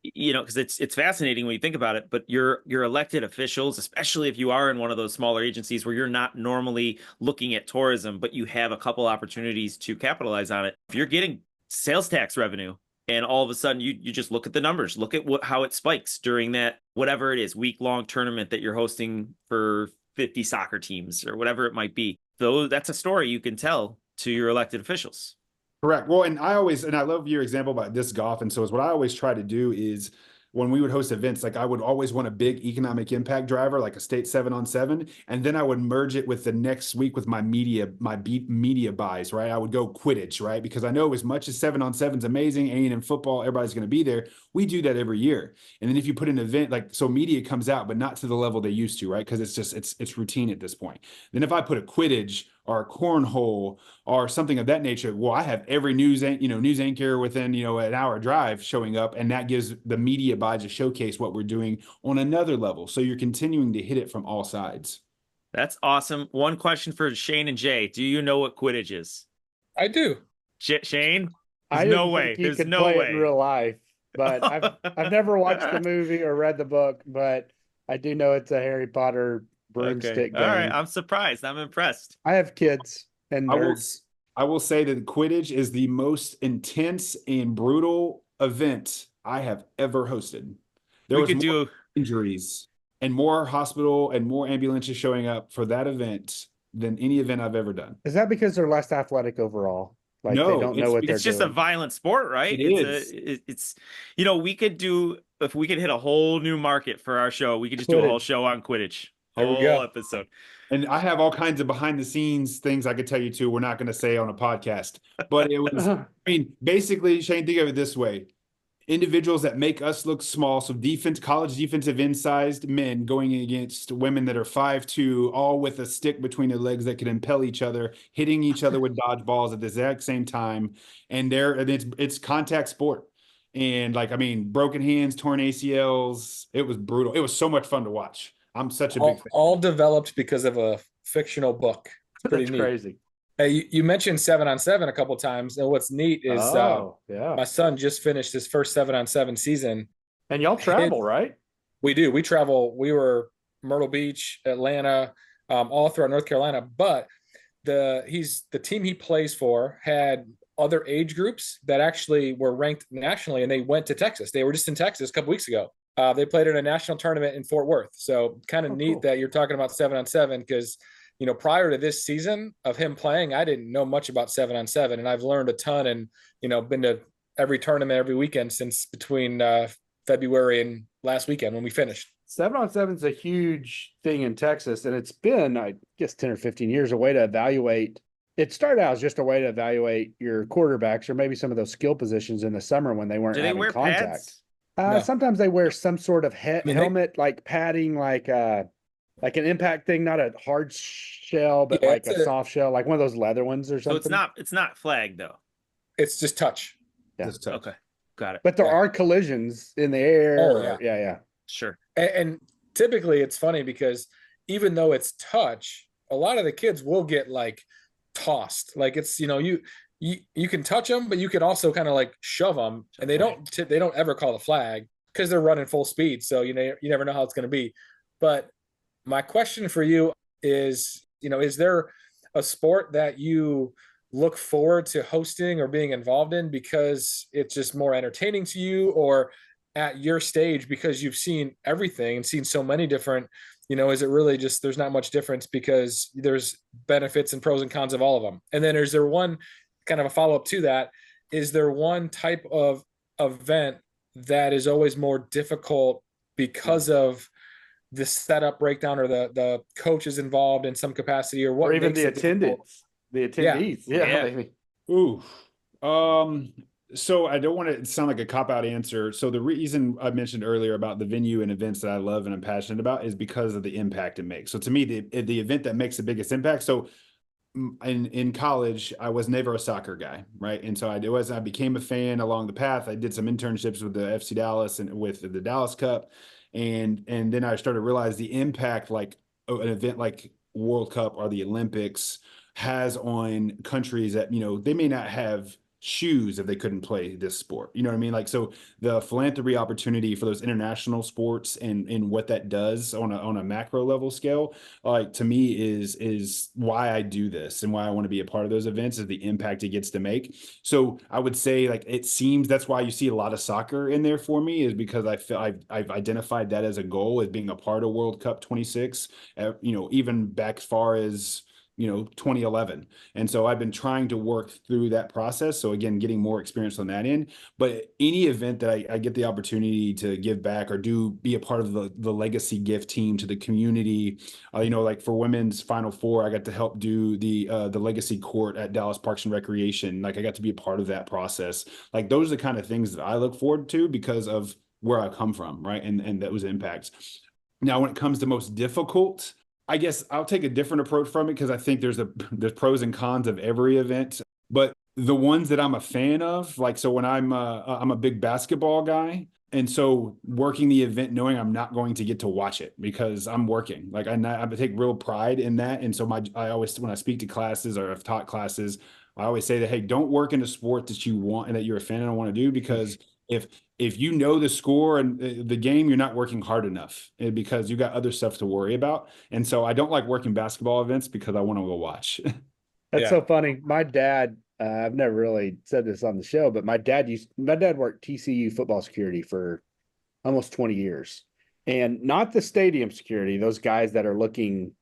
because it's fascinating when you think about it. But your elected officials, especially if you are in one of those smaller agencies where you're not normally looking at tourism, but you have a couple opportunities to capitalize on it. If you're getting sales tax revenue, and all of a sudden you just look at the numbers, look at how it spikes during that whatever it is week-long tournament that you're hosting for 50 soccer teams or whatever it might be. Though that's a story you can tell to your elected officials. Correct. Well, and I love your example about disc golf. And so what I always try to do is when we would host events, like I would always want a big economic impact driver, like a state 7-on-7. And then I would merge it with the next week with my media buys, right? I would go Quidditch, right? Because I know as much as 7-on-7 is amazing, A&M football, everybody's going to be there. We do that every year. And then if you put an event so media comes out, but not to the level they used to, right? Because it's routine at this point. Then if I put a Quidditch or a cornhole or something of that nature, well, I have every news anchor within, an hour drive showing up, and that gives the media buy to showcase what we're doing on another level. So you're continuing to hit it from all sides. That's awesome. One question for Shane and Jay. Do you know what Quidditch is? I do. Shane? There's no way. There's no way. In real life, but I've never watched the movie or read the book, but I do know it's a Harry Potter broomstick game. All right, I'm surprised. I'm impressed. I have kids and nerds. I will say that Quidditch is the most intense and brutal event I have ever hosted. There was more injuries and more hospital and more ambulances showing up for that event than any event I've ever done. Is that because they're less athletic overall? Like no, they don't know what they're doing. It's just a violent sport, right? It's we could do, if we could hit a whole new market for our show, we could just do a whole show on Quidditch. Whole episode. And I have all kinds of behind the scenes things I could tell you too. We're not going to say on a podcast, but it was, basically, Shane, think of it this way. Individuals that make us look small. So college defensive end-sized men going against women that are 5'2", all with a stick between their legs that can impel each other, hitting each other with dodgeballs at the exact same time. And it's contact sport. And broken hands, torn ACLs. It was brutal. It was so much fun to watch. I'm such a big fan. All developed because of a fictional book. It's pretty neat. Crazy. Hey, you mentioned 7-on-7 a couple of times, and what's neat is my son just finished his first 7-on-7 season. And y'all travel, right? We do. We travel. We were Myrtle Beach, Atlanta, all throughout North Carolina. But the team he plays for had other age groups that actually were ranked nationally, and they went to Texas. They were just in Texas a couple weeks ago. They played in a national tournament in Fort Worth. So kind of neat that you're talking about 7-on-7 because, prior to this season of him playing, I didn't know much about 7-on-7, and I've learned a ton and, been to every tournament every weekend since between February and last weekend when we finished. 7-on-7 is a huge thing in Texas, and it's been, I guess, 10 or 15 years, a way to evaluate. It started out as just a way to evaluate your quarterbacks or maybe some of those skill positions in the summer when they weren't having contact. Pads? No. Sometimes they wear some sort of helmet, like padding, like an impact thing, not a hard shell, but like a soft shell, like one of those leather ones or something. So it's not flagged though. It's just touch. Yeah. Just touch. Okay. Got it. But there are collisions in the air. Oh, yeah. Sure. And typically it's funny because even though it's touch, a lot of the kids will get like tossed. Like it's, you can touch them, but you can also kind of like shove them, and they don't ever call the flag because they're running full speed. So you never know how it's going to be. But My question for you is, is there a sport that you look forward to hosting or being involved in because it's just more entertaining to you, or at your stage because you've seen everything and seen so many different, is it really just there's not much difference because there's benefits and pros and cons of all of them? And then is there one kind of a follow-up to that? Is there one type of event that is always more difficult because of the setup breakdown or the coaches involved in some capacity, or what, or even the attendance, the attendees? Yeah. Maybe. Ooh. So I don't want to sound like a cop-out answer. So the reason I mentioned earlier about the venue and events that I love and I'm passionate about is because of the impact it makes. So to me, the event that makes the biggest impact. So in college, I was never a soccer guy, right? And so I became a fan along the path. I did some internships with the FC Dallas and with the Dallas Cup. And then I started to realize the impact like an event like World Cup or the Olympics has on countries that, they may not have shoes if they couldn't play this sport. You know what I mean? Like, so the philanthropy opportunity for those international sports and what that does on a macro level scale, like to me is why I do this and why I want to be a part of those events, is the impact it gets to make. So I would say, like, it seems that's why you see a lot of soccer in there for me, is because I feel I've identified that as a goal, as being a part of World Cup 26, even back as far as 2011. And so I've been trying to work through that process. So again, getting more experience on that end. But any event that I get the opportunity to give back or be a part of the legacy gift team to the community, like for women's Final Four, I got to help do the legacy court at Dallas Parks and Recreation. Like I got to be a part of that process. Like those are the kind of things that I look forward to because of where I come from, right? And those impacts. Now, when it comes to most difficult, I guess I'll take a different approach from it because I think there's pros and cons of every event. But the ones that I'm a fan of, like, so when I'm a big basketball guy, and so working the event knowing I'm not going to get to watch it because I'm working, like I take real pride in that. And so I always, when I speak to classes or I've taught classes, I always say that, hey, don't work in a sport that you want and that you're a fan and want to do, because if you know the score and the game, you're not working hard enough because you got other stuff to worry about. And so I don't like working basketball events because I want to go watch. That's so funny. My dad, I've never really said this on the show, but my dad worked TCU football security for almost 20 years, and not the stadium security, those guys that are looking,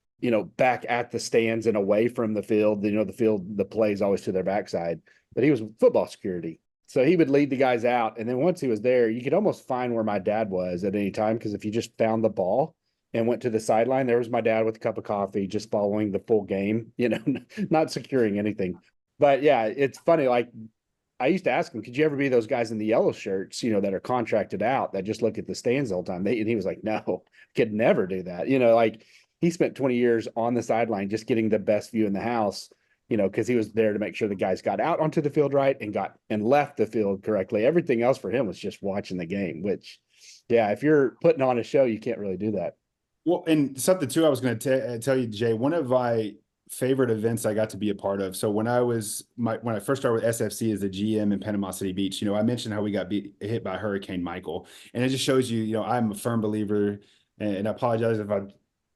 back at the stands and away from the field, the play is always to their backside, but he was football security. So he would lead the guys out. And then once he was there, you could almost find where my dad was at any time. Because if you just found the ball and went to the sideline, there was my dad with a cup of coffee, just following the full game, not securing anything. But yeah, it's funny. Like I used to ask him, could you ever be those guys in the yellow shirts, that are contracted out that just look at the stands the whole time? And he was like, no, could never do that. Like he spent 20 years on the sideline just getting the best view in the house, because he was there to make sure the guys got out onto the field right and left the field correctly. Everything else for him was just watching the game, which, yeah, if you're putting on a show, you can't really do that. Well, and something too, I was going to tell you, Jay, one of my favorite events I got to be a part of. So when I first started with SFC as a GM in Panama City Beach, I mentioned how we got hit by Hurricane Michael, and it just shows you, I'm a firm believer, and I apologize if I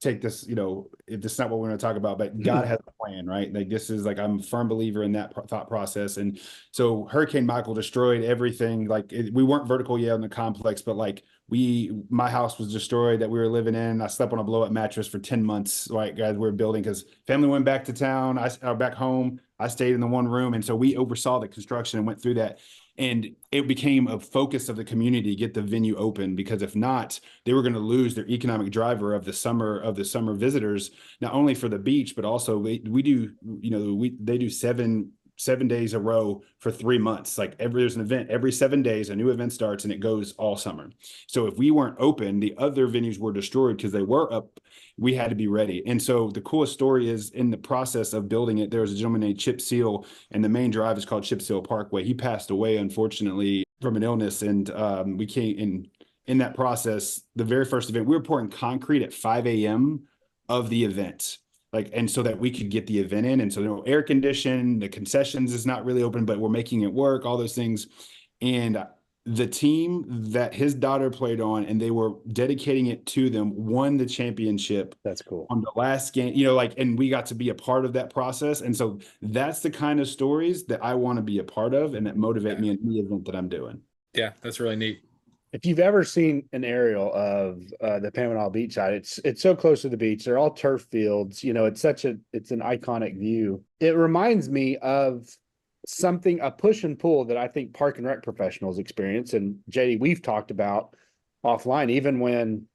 take this, if this is not what we're going to talk about, but God has a plan, right? Like this is like, I'm a firm believer in that thought process. And so Hurricane Michael destroyed everything. Like we weren't vertical yet in the complex, but like my house was destroyed that we were living in. I slept on a blow up mattress for 10 months, right, guys, we were building, because family went back to town. I back home. I stayed in the one room. And so we oversaw the construction and went through that. And it became a focus of the community to get the venue open, because if not, they were going to lose their economic driver of the summer visitors, not only for the beach, but also they do 7 days a row for 3 months. Like there's an event every 7 days, a new event starts, and it goes all summer. So if we weren't open, the other venues were destroyed because they were up. We had to be ready. And so the coolest story is, in the process of building it, there was a gentleman named Chip Seal, and the main drive is called Chip Seal Parkway. He passed away, unfortunately, from an illness. And we came in that process, the very first event, we were pouring concrete at 5 a.m. of the event. And so that we could get the event in. And so air conditioned, the concessions is not really open, but we're making it work, all those things. And the team that his daughter played on and they were dedicating it to them won the championship. That's cool. On the last game, you know, like, and we got to be a part of that process. And so that's the kind of stories that I want to be a part of and that motivate me in the event that I'm doing. Yeah, that's really neat. If you've ever seen an aerial of the Panama Beach side, it's so close to the beach. They're all turf fields. You know, it's an iconic view. It reminds me of a push and pull that I think park and rec professionals experience. And JD, we've talked about offline, even when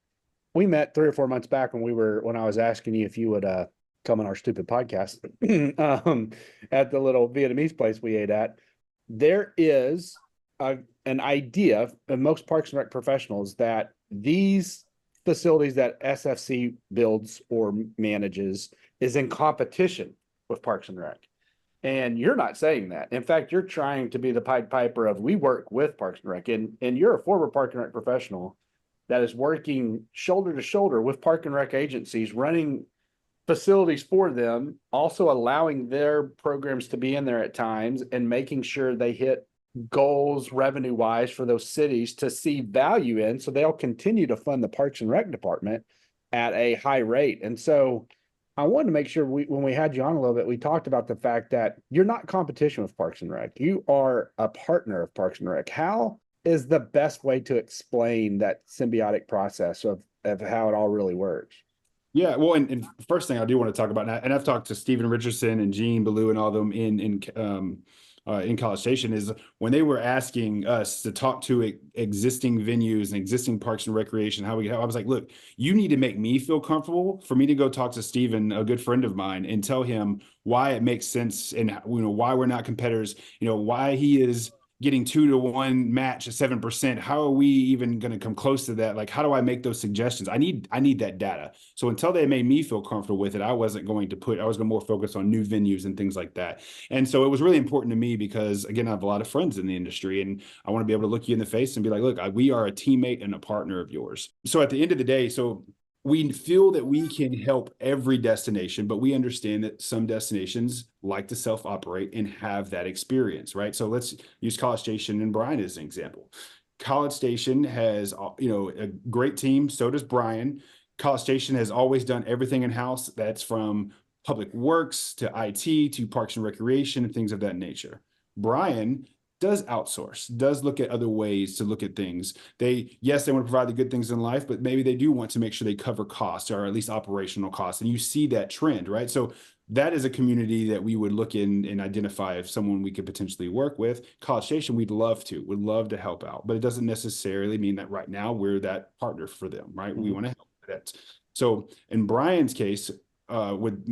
we met 3 or 4 months back when I was asking you if you would come on our stupid podcast at the little Vietnamese place we ate at. There is an idea of most parks and rec professionals that these facilities that SFC builds or manages is in competition with Parks and Rec. And you're not saying that. In fact, you're trying to be the Pied Piper of we work with Parks and Rec. And you're a former Park and Rec professional that is working shoulder to shoulder with Park and Rec agencies, running facilities for them, also allowing their programs to be in there at times and making sure they hit goals revenue wise for those cities to see value in. So they'll continue to fund the Parks and Rec department at a high rate. And so I wanted to make sure when we had you on a little bit, we talked about the fact that you're not competition with Parks and Rec. You are a partner of Parks and Rec. How is the best way to explain that symbiotic process of how it all really works? Yeah, well, and first thing I do want to talk about, and I've talked to Stephen Richardson and Gene Ballou and all of them in College Station, is when they were asking us to talk to existing venues and existing parks and recreation, I was like, look, you need to make me feel comfortable for me to go talk to Stephen, a good friend of mine, and tell him why it makes sense and, you know, why we're not competitors, you know, why he is getting 2-to-1 match at 7%. How are we even going to come close to that? Like, how do I make those suggestions? I need that data. So until they made me feel comfortable with it, I was going to more focus on new venues and things like that. And so it was really important to me because, again, I have a lot of friends in the industry and I want to be able to look you in the face and be like, look, we are a teammate and a partner of yours. So at the end of the day, we feel that we can help every destination, but we understand that some destinations like to self-operate and have that experience, right? So let's use College Station and Bryan as an example. College Station has, you know, a great team. So does Bryan. College Station has always done everything in-house. That's from public works to IT to parks and recreation and things of that nature. Bryan does outsource, does look at other ways to look at things. They want to provide the good things in life, but maybe they do want to make sure they cover costs or at least operational costs. And you see that trend, right? So that is a community that we would look in and identify if someone we could potentially work with. College Station, would love to help out, but it doesn't necessarily mean that right now we're that partner for them, right? Mm-hmm. We want to help with that. So in Bryan's case, with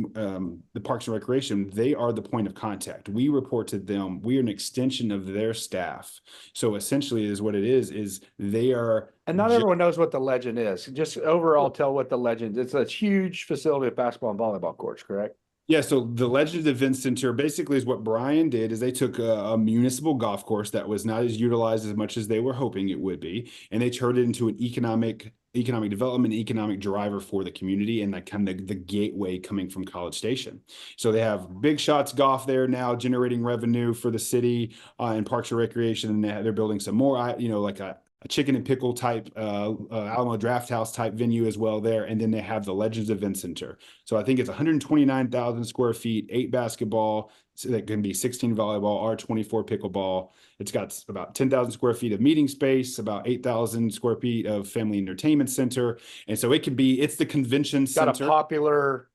the Parks and Recreation, they are the point of contact. We report to them. We are an extension of their staff. So essentially is what it is they are. And not everyone knows what the Legend is. Just overall tell what the Legend is. It's a huge facility of basketball and volleyball courts, correct? Yeah, so the Legends Event Center basically is what Bryan did is they took a municipal golf course that was not as utilized as much as they were hoping it would be, and they turned it into an economic development, economic driver for the community and that kind of the gateway coming from College Station. So they have Big Shots Golf there now generating revenue for the city and Parks and Recreation, and they're building some more, you know, like a chicken and pickle type Alamo Draft House type venue as well there. And then they have the Legends Event Center. So I think it's 129,000 square feet, 8 basketball, so that can be 16 volleyball or 24 pickleball. It's got about 10,000 square feet of meeting space, about 8,000 square feet of family entertainment center. And so it's the convention center. Got a popular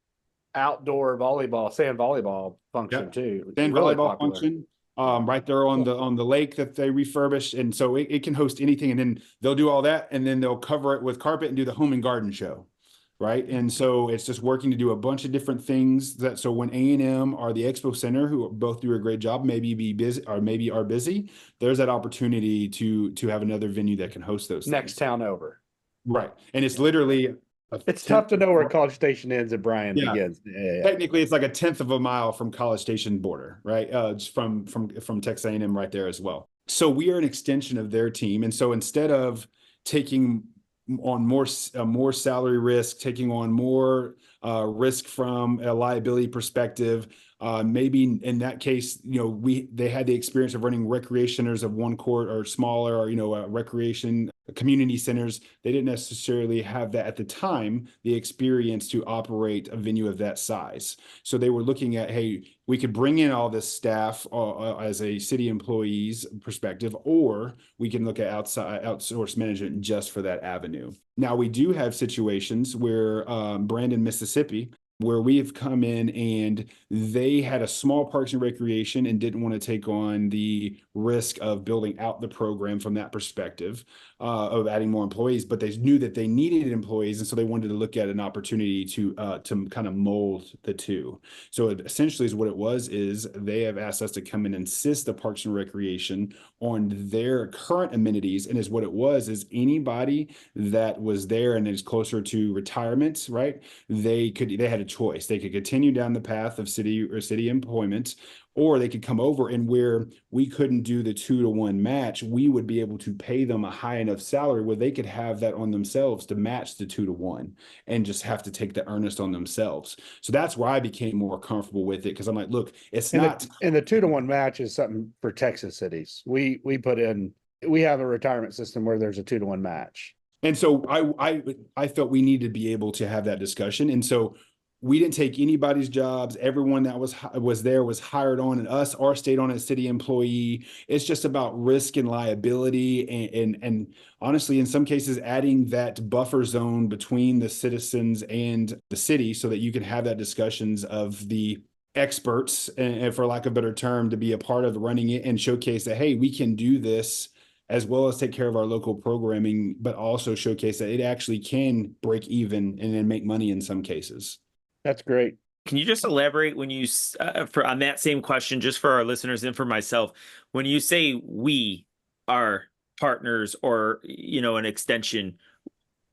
outdoor sand volleyball function too. Sand really volleyball popular function. Right there on the lake that they refurbished. And so it can host anything. And then they'll do all that. And then they'll cover it with carpet and do the home and garden show. Right. And so it's just working to do a bunch of different things so when A&M or the Expo Center, who both do a great job, maybe be busy or maybe are busy, there's that opportunity to have another venue that can host those next things. Town over. Right. And it's literally it's tough to know where College Station ends and Bryan begins. Yeah. Technically, it's like a 1/10 of a mile from College Station border, right? Just from Texas A&M right there as well. So we are an extension of their team. And so instead of taking on more salary risk, taking on more risk from a liability perspective. Maybe in that case, they had the experience of running recreation centers of one court or smaller, or recreation community centers. They didn't necessarily have that at the time, the experience to operate a venue of that size. So they were looking at, hey, we could bring in all this staff as a city employees perspective, or we can look at outsource management just for that avenue. Now, we do have situations where Brandon, Mississippi, where we have come in and they had a small parks and recreation and didn't want to take on the risk of building out the program from that perspective of adding more employees, but they knew that they needed employees. And so they wanted to look at an opportunity to kind of mold the two. So it essentially is what it was, is they have asked us to come and assist the parks and recreation on their current amenities. And is what it was is anybody that was there and is closer to retirement, right? They had a choice. They could continue down the path of city employment, or they could come over, and where we couldn't do the 2-to-1 match, we would be able to pay them a high enough salary where they could have that on themselves to match the 2-to-1 and just have to take the earnest on themselves. So that's why I became more comfortable with it, because I'm like, look, it's not. And the 2-to-1 match is something for Texas cities. We have a retirement system where there's a 2-to-1 match. And so I felt we needed to be able to have that discussion. And so we didn't take anybody's jobs. Everyone that was there was hired on, and our stayed on as city employee. It's just about risk and liability, and honestly, in some cases, adding that buffer zone between the citizens and the city, so that you can have that discussions of the experts, and for lack of a better term, to be a part of running it and showcase that, hey, we can do this, as well as take care of our local programming, but also showcase that it actually can break even and then make money in some cases. That's great. Can you just elaborate when you on that same question, just for our listeners and for myself, when you say we are partners or an extension,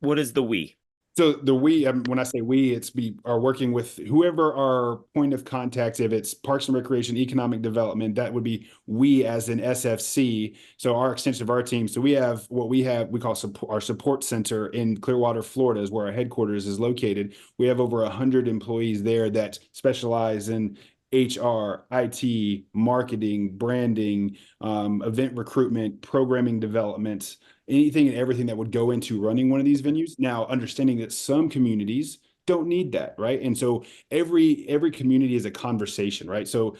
what is the we? So the we, when I say we are working with whoever our point of contact. If it's Parks and Recreation, Economic Development, that would be we as an SFC. So our extension of our team. So we have we call our support center in Clearwater, Florida, is where our headquarters is located. We have over 100 employees there that specialize in HR, IT, marketing, branding, event recruitment, programming development, anything and everything that would go into running one of these venues. Now, understanding that some communities don't need that, right? And so every community is a conversation, right? So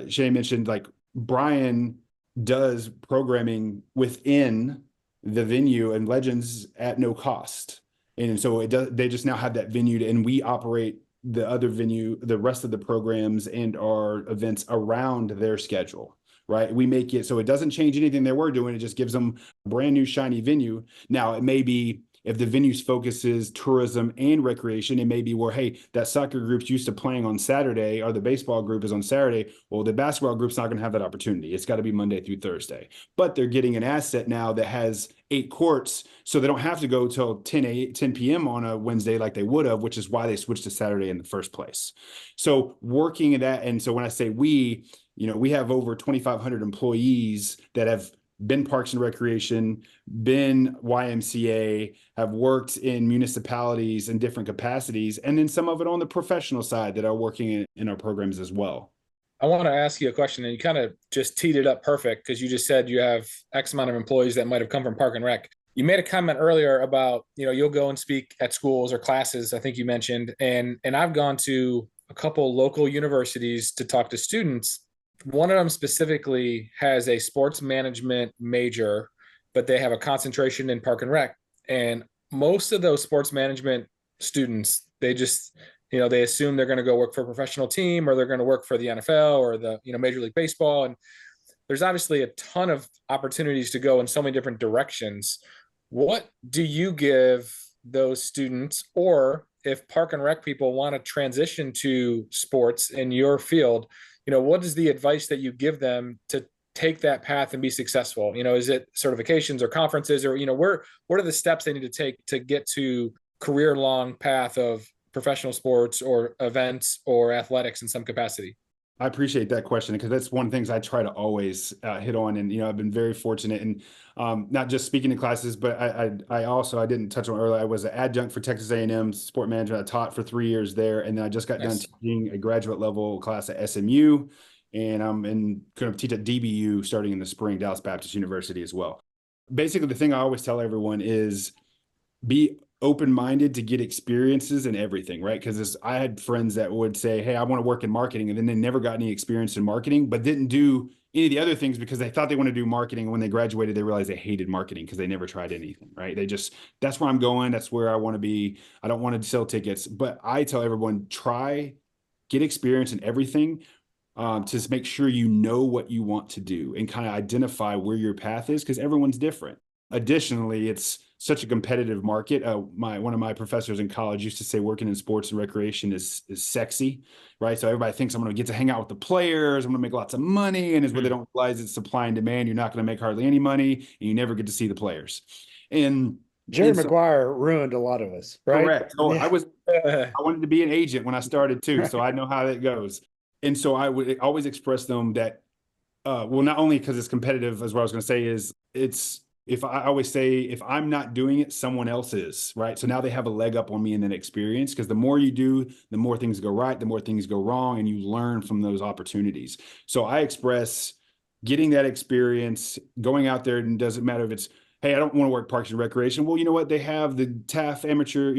Shay mentioned, like, Brian does programming within the venue and Legends at no cost. And so they just now have that venue and we operate the other venue, the rest of the programs and our events around their schedule. Right. We make it so it doesn't change anything that we're doing. It just gives them a brand new shiny venue. Now, it may be, if the venue's focus is tourism and recreation, it may be where, hey, that soccer group's used to playing on Saturday, or the baseball group is on Saturday. Well, the basketball group's not going to have that opportunity. It's got to be Monday through Thursday. But they're getting an asset now that has 8 courts, so they don't have to go till 10 p.m. on a Wednesday like they would have, which is why they switched to Saturday in the first place. So working at that, and so when I say we have over 2,500 employees that have been Parks and Recreation, been YMCA, have worked in municipalities in different capacities, and then some of it on the professional side that are working in our programs as well. I want to ask you a question, and you kind of just teed it up perfect, because you just said you have X amount of employees that might have come from Park and Rec. You made a comment earlier about, you'll go and speak at schools or classes, I think you mentioned, and I've gone to a couple local universities to talk to students. One of them specifically has a sports management major, but they have a concentration in Park and Rec. And most of those sports management students, they just, they assume they're going to go work for a professional team, or they're going to work for the NFL or the, Major League Baseball. And there's obviously a ton of opportunities to go in so many different directions. What do you give those students, or if Park and Rec people want to transition to sports in your field, what is the advice that you give them to take that path and be successful? Is it certifications or conferences, or, what are the steps they need to take to get to career-long path of professional sports or events or athletics in some capacity? I appreciate that question because that's one of the things I try to always hit on. And, I've been very fortunate and not just speaking in classes, but I didn't touch on earlier. I was an adjunct for Texas A&M sport management. I taught for 3 years there. And then I just got done teaching a graduate level class at SMU. And I'm going to teach at DBU starting in the spring, Dallas Baptist University as well. Basically, the thing I always tell everyone is be open-minded to get experiences in everything, right? Because I had friends that would say, hey, I want to work in marketing, and then they never got any experience in marketing, but didn't do any of the other things because they thought they wanted to do marketing. And when they graduated, they realized they hated marketing because they never tried anything, right? That's where I'm going. That's where I want to be. I don't want to sell tickets, but I tell everyone, get experience in everything. To make sure you know what you want to do and kind of identify where your path is because everyone's different. Additionally, it's such a competitive market. One of my professors in college used to say working in sports and recreation is sexy, right? So everybody thinks I'm going to get to hang out with the players, I'm going to make lots of money, and is what they don't realize it's supply and demand. You're not going to make hardly any money, and you never get to see the players. And Jerry Maguire ruined a lot of us, right? Correct. So I wanted to be an agent when I started too, so I know how that goes. And so I would always express them that, not only because it's competitive, as what I was going to say is if I'm not doing it, someone else is, right? So now they have a leg up on me in that experience because the more you do, the more things go right, the more things go wrong, and you learn from those opportunities. So I express getting that experience, going out there, and doesn't matter if it's, hey, I don't want to work Parks and Recreation. Well, you know what? They have the TAF amateur,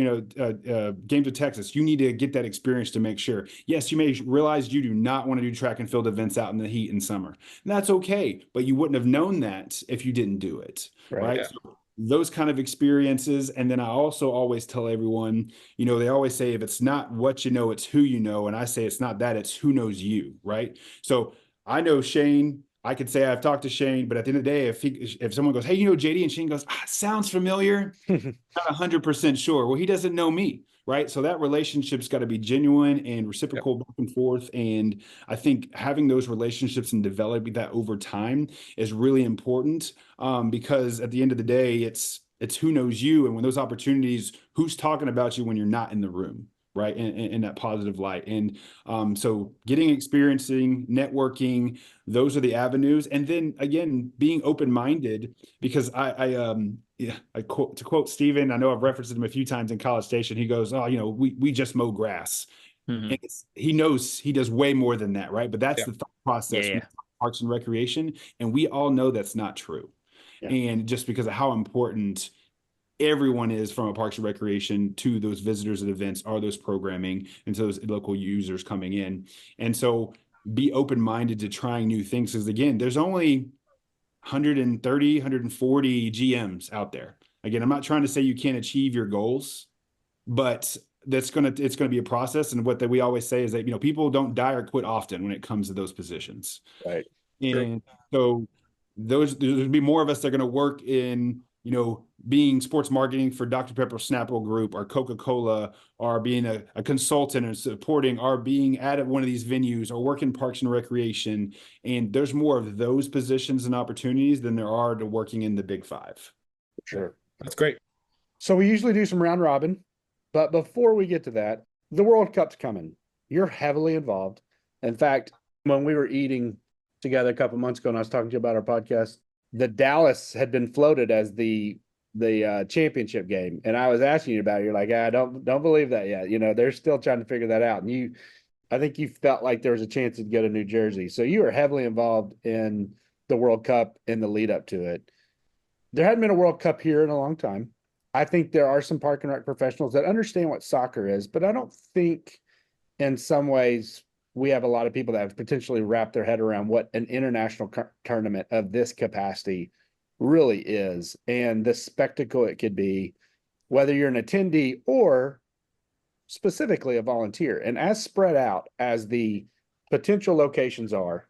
Games of Texas. You need to get that experience to make sure. Yes, you may realize you do not want to do track and field events out in the heat in summer. And that's okay, but you wouldn't have known that if you didn't do it, right? Yeah. So those kind of experiences. And then I also always tell everyone, they always say, if it's not what you know, it's who you know. And I say, it's not that, it's who knows you, right? So I know Shane. I could say I've talked to Shane, but at the end of the day, if someone goes, hey, JD, and Shane goes, sounds familiar, not 100% sure. Well, he doesn't know me, right? So that relationship's got to be genuine and reciprocal back and forth. And I think having those relationships and developing that over time is really important because at the end of the day, it's who knows you. And when those opportunities, who's talking about you when you're not in the room, right? In that positive light. And so getting experiencing, networking, those are the avenues. And then again, being open-minded, because to quote Steven, I know I've referenced him a few times in College Station. He goes, we just mow grass. Mm-hmm. And he knows he does way more than that, right? But that's the thought process with Parks and Recreation. And we all know that's not true. Yeah. And just because of how important everyone is from a Parks and Recreation to those visitors at events are those programming and to those local users coming in. And so be open-minded to trying new things. Because again, there's only 130, 140 GMs out there. Again, I'm not trying to say you can't achieve your goals, but it's going to be a process. And what we always say is that, people don't die or quit often when it comes to those positions. Right. And so there'll be more of us that are going to work in, being sports marketing for Dr. Pepper Snapple Group or Coca-Cola, or being a consultant and supporting, or being at one of these venues, or working Parks and Recreation. And there's more of those positions and opportunities than there are to working in the Big Five. Sure. That's great. So we usually do some round robin, but before we get to that, the World Cup's coming. You're heavily involved. In fact, when we were eating together a couple months ago and I was talking to you about our podcast, the Dallas had been floated as the championship game. And I was asking you about it. You're like, I don't believe that yet. They're still trying to figure that out. And I think you felt like there was a chance to go to New Jersey. So you were heavily involved in the World Cup in the lead up to it. There hadn't been a World Cup here in a long time. I think there are some Park and Rec professionals that understand what soccer is, but I don't think in some ways we have a lot of people that have potentially wrapped their head around what an international tournament of this capacity really is and the spectacle it could be, whether you're an attendee or specifically a volunteer. And as spread out as the potential locations are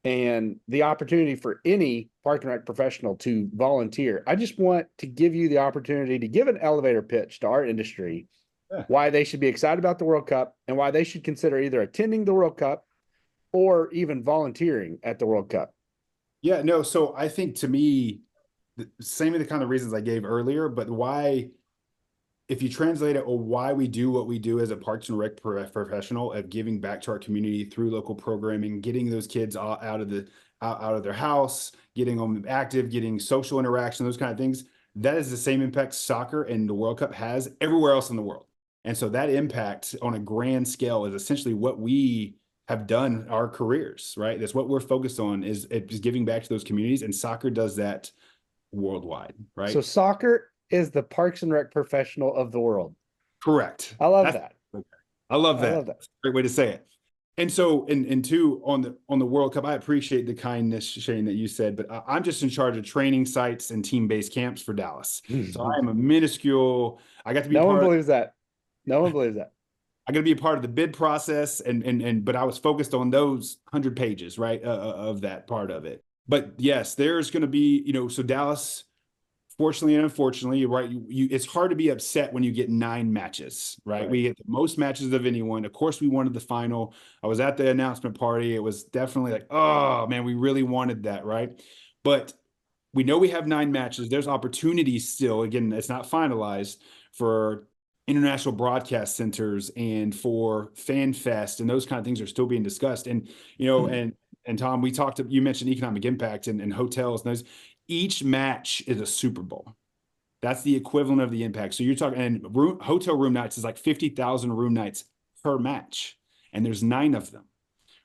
and the opportunity for any Park and Rec professional to volunteer, I just want to give you the opportunity to give an elevator pitch to our industry, why they should be excited about the World Cup and why they should consider either attending the World Cup or even volunteering at the World Cup. Yeah, no. So I think to me, same of the kind of reasons I gave earlier, but why if you translate it, or why we do what we do as a Parks and Rec professional of giving back to our community through local programming, getting those kids out of their house, getting them active, getting social interaction, those kind of things, that is the same impact soccer and the World Cup has everywhere else in the world. And so that impact on a grand scale is essentially what we have done our careers, right? That's what we're focused on, is giving back to those communities, and soccer does that worldwide, right? So soccer is the Parks and Rec professional of the world. Correct. I love that. I love that. I love that. That's a great way to say it. And so, and two, on the World Cup, I appreciate the kindness, Shane, that you said, but I'm just in charge of training sites and team-based camps for Dallas. So I am a minuscule. I got to be. No one believes that. No one believes that. I got to be a part of the bid process, but I was focused on those 100 pages, right, of that part of it. But yes, there's going to be, so Dallas. Fortunately and unfortunately, you're right. It's hard to be upset when you get 9 matches, right? We get the most matches of anyone. Of course, we wanted the final. I was at the announcement party. It was definitely like, oh man, we really wanted that, right? But we know we have 9 matches. There's opportunities still. Again, it's not finalized for international broadcast centers and for Fan Fest, and those kind of things are still being discussed. And and Tom, you mentioned economic impact and hotels and those. Each match is a Super Bowl. That's the equivalent of the impact. So you're talking, and hotel room nights is like 50,000 room nights per match, and there's 9 of them,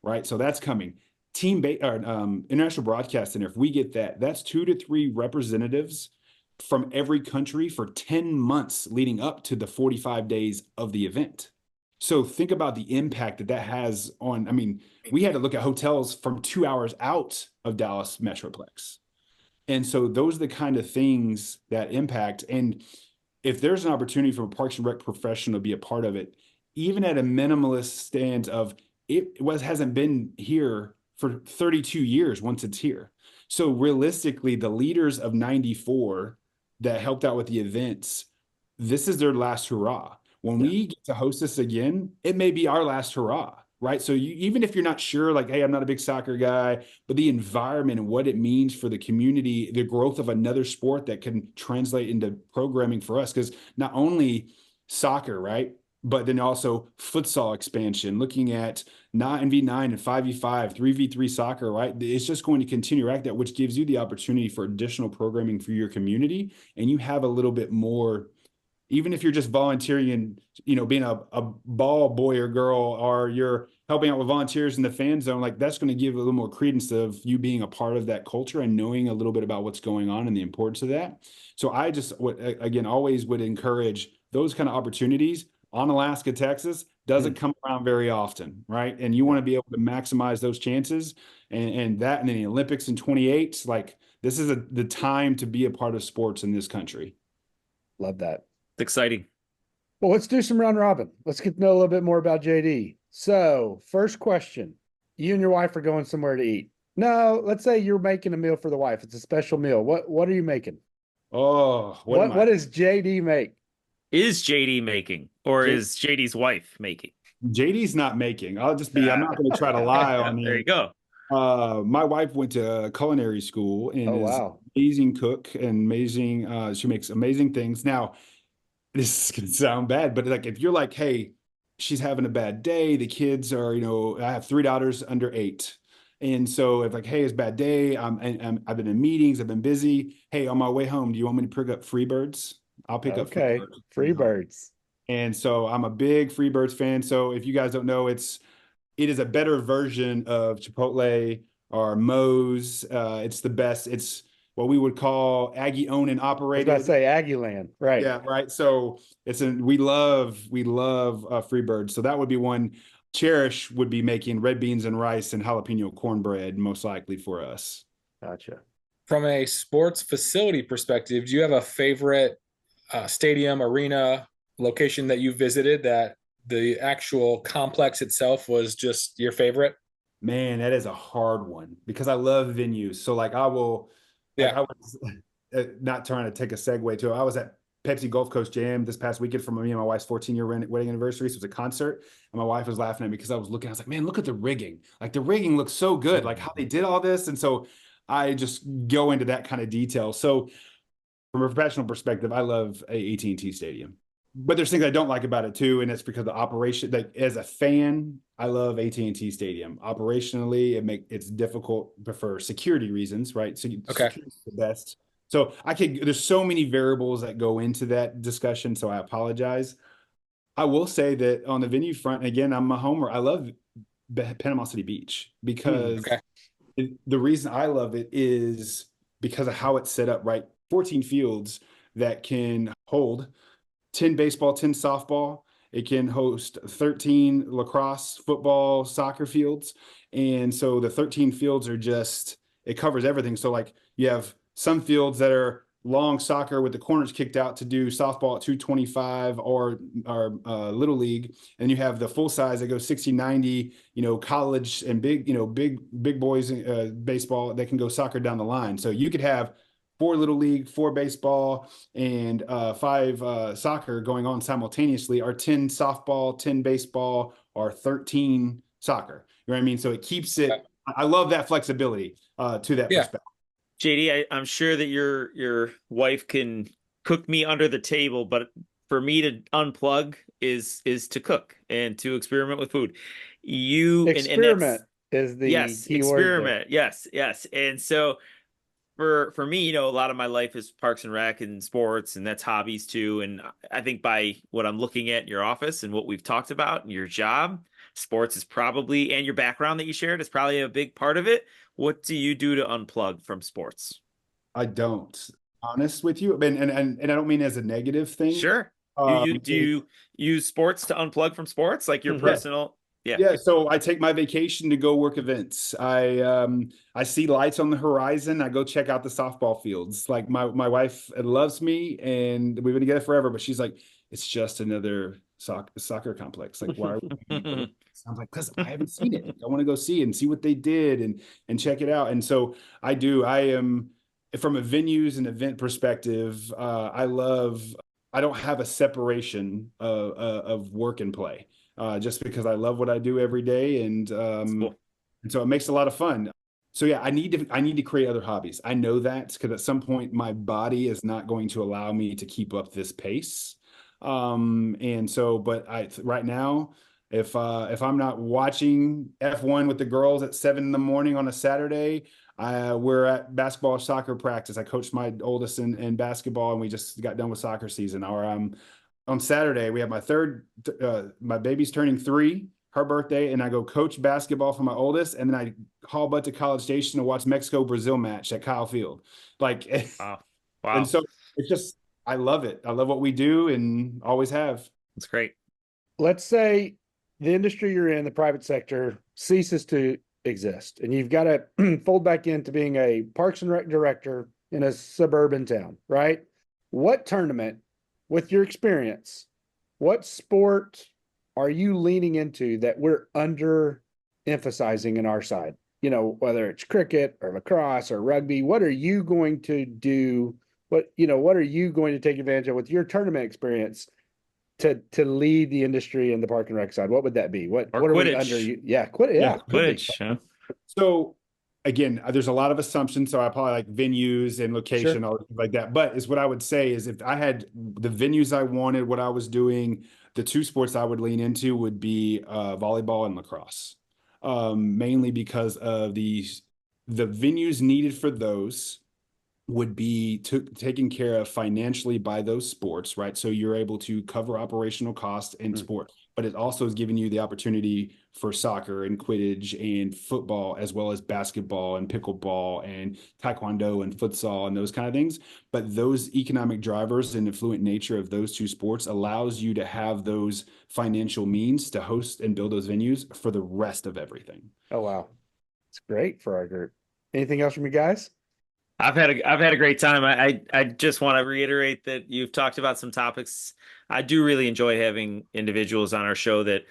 right? So that's coming. International Broadcast Center, if we get that, that's 2 to 3 representatives from every country for 10 months leading up to the 45 days of the event. So think about the impact that has on, we had to look at hotels from 2 hours out of Dallas Metroplex. And so those are the kind of things that impact. And if there's an opportunity for a Parks and Rec professional to be a part of it, even at a minimalist stance of hasn't been here for 32 years once it's here. So realistically, the leaders of 94 that helped out with the events, this is their last hurrah. When we get to host this again, it may be our last hurrah. Right. So even if you're not sure, like, hey, I'm not a big soccer guy, but the environment and what it means for the community, the growth of another sport that can translate into programming for us, because not only soccer, right, but then also futsal expansion, looking at 9v9 and 5v5, 3v3 soccer, right? It's just going to continue like that, which gives you the opportunity for additional programming for your community. And you have a little bit more. Even if you're just volunteering and, being a ball boy or girl, or you're helping out with volunteers in the fan zone, like that's going to give a little more credence of you being a part of that culture and knowing a little bit about what's going on and the importance of that. So I just always would encourage those kind of opportunities. On Alaska, Texas doesn't come around very often, right? And you want to be able to maximize those chances, and then the Olympics in 28, like this is the time to be a part of sports in this country. Love that. It's exciting. Well, let's do some round robin. Let's get to know a little bit more about JD. So, first question. You and your wife are going somewhere to eat. No, let's say you're making a meal for the wife. It's a special meal. What are you making? Oh, what does JD make? Is JD making, or is JD's wife making? JD's not making. I'm not going to try to lie on you. There you go. My wife went to culinary school and is an amazing cook and amazing. She makes amazing things. Now, this is going to sound bad, but like, if you're like, hey, she's having a bad day. The kids are, I have 3 daughters under 8. And so if like, hey, it's a bad day. I've been in meetings. I've been busy. Hey, on my way home, do you want me to pick up Freebirds? I'll pick up Freebirds. And so I'm a big Freebirds fan. So if you guys don't know, it is a better version of Chipotle or Moe's. It's the best. It's what we would call Aggie owned and operated. I was going to say Aggie land. Right. Yeah. Right. So we love Freebirds. So that would be one. Cherish would be making red beans and rice and jalapeno cornbread, most likely for us. Gotcha. From a sports facility perspective, do you have a favorite stadium, arena, location that you visited that the actual complex itself was just your favorite? Man, that is a hard one because I love venues. So like I was not trying to take a segue to it. I was at Pepsi Gulf Coast Jam this past weekend for me and my wife's 14-year wedding anniversary. So it was a concert, and my wife was laughing at me because I was like, man, look at the rigging. Like the rigging looks so good, like how they did all this. And so I just go into that kind of detail. So from a professional perspective, I love AT&T Stadium. but there's things I don't like about it too, and it's because the operation. Like as a fan, I love AT&T Stadium. Operationally, it's difficult for security reasons, right? So security's the best. So there's so many variables that go into that discussion. So I apologize. I will say that on the venue front, again, I'm a homer. I love Panama City Beach because the reason I love it is because of how it's set up, right? 14 fields that can hold 10 baseball, 10 softball. It can host 13 lacrosse, football, soccer fields. And so the 13 fields it covers everything. So like you have some fields that are long soccer with the corners kicked out to do softball at 225 or little league. And you have the full size that goes 60, 90, college and big boys baseball that can go soccer down the line. So you could have 4 little league, 4 baseball, and 5 soccer going on simultaneously, or 10 softball, 10 baseball, or 13 soccer. You know what I mean? So it keeps it. I love that flexibility to that perspective. JD, I'm sure that your wife can cook me under the table, but for me to unplug is to cook and to experiment with food. Experiment is the key experiment. Word there. Yes. And so for me, a lot of my life is Parks and Rec and sports, and that's hobbies too. And I think by what I'm looking at in your office and what we've talked about in your job, sports is probably, and your background that you shared is probably a big part of it. What do you do to unplug from sports? I don't. Honest with you, and I don't mean as a negative thing. Sure. Do you use sports to unplug from sports, like your personal? Yeah. So I take my vacation to go work events. I see lights on the horizon. I go check out the softball fields. Like my wife loves me, and we've been together forever, but she's like, it's just another soccer complex. Like, why are we? I'm like, because I haven't seen it. I want to go see and see what they did and check it out. And so I do. I am, from a venues and event perspective, I don't have a separation of work and play, just because I love what I do every day. And so it makes a lot of fun. So yeah, I need to create other hobbies. I know that because at some point my body is not going to allow me to keep up this pace. And so, but right now, if I'm not watching F1 with the girls at 7 a.m. on a Saturday, we're at basketball or soccer practice. I coached my oldest in basketball, and we just got done with soccer season. Or on Saturday, we have my baby's turning 3, her birthday, and I go coach basketball for my oldest, and then I haul butt to College Station to watch Mexico-Brazil match at Kyle Field. Like, wow. And so it's just, I love it. I love what we do and always have. That's great. Let's say the industry you're in, the private sector, ceases to exist, and you've got to fold back into being a Parks and Rec director in a suburban town, right? What tournament, with your experience, what sport are you leaning into that we're under emphasizing in our side? Whether it's cricket or lacrosse or rugby, what are you going to do? What are you going to take advantage of with your tournament experience to lead the industry in the Park and Rec side? What would that be? What are we under you? Yeah, Quidditch. Huh? So again, there's a lot of assumptions. So I probably like venues and location, all like that. But is what I would say is, if I had the venues I wanted, what I was doing, the 2 sports I would lean into would be volleyball and lacrosse, mainly because of the venues needed for those would be taken care of financially by those sports, right? So you're able to cover operational costs in sport, but it also is giving you the opportunity for soccer and Quidditch and football, as well as basketball and pickleball and taekwondo and futsal and those kind of things. But those economic drivers and affluent nature of those 2 sports allows you to have those financial means to host and build those venues for the rest of everything. Oh, wow. It's great for our group. Anything else from you guys? I've had a great time. I just want to reiterate that you've talked about some topics. I do really enjoy having individuals on our show. That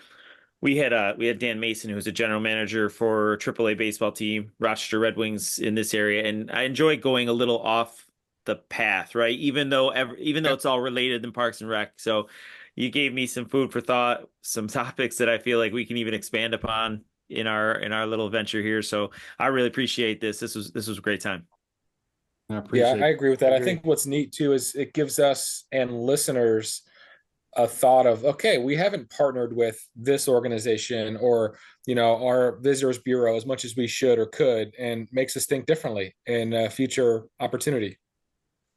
we had Dan Mason, who's a general manager for AAA baseball team, Rochester Red Wings in this area, and I enjoy going a little off the path, right? Even though it's all related in Parks and Rec. So you gave me some food for thought, some topics that I feel like we can even expand upon in our little venture here. So I really appreciate this. This was a great time. I agree with that. I think what's neat too is it gives us and listeners a thought of, okay, we haven't partnered with this organization or, our visitors bureau as much as we should or could, and makes us think differently in future opportunity.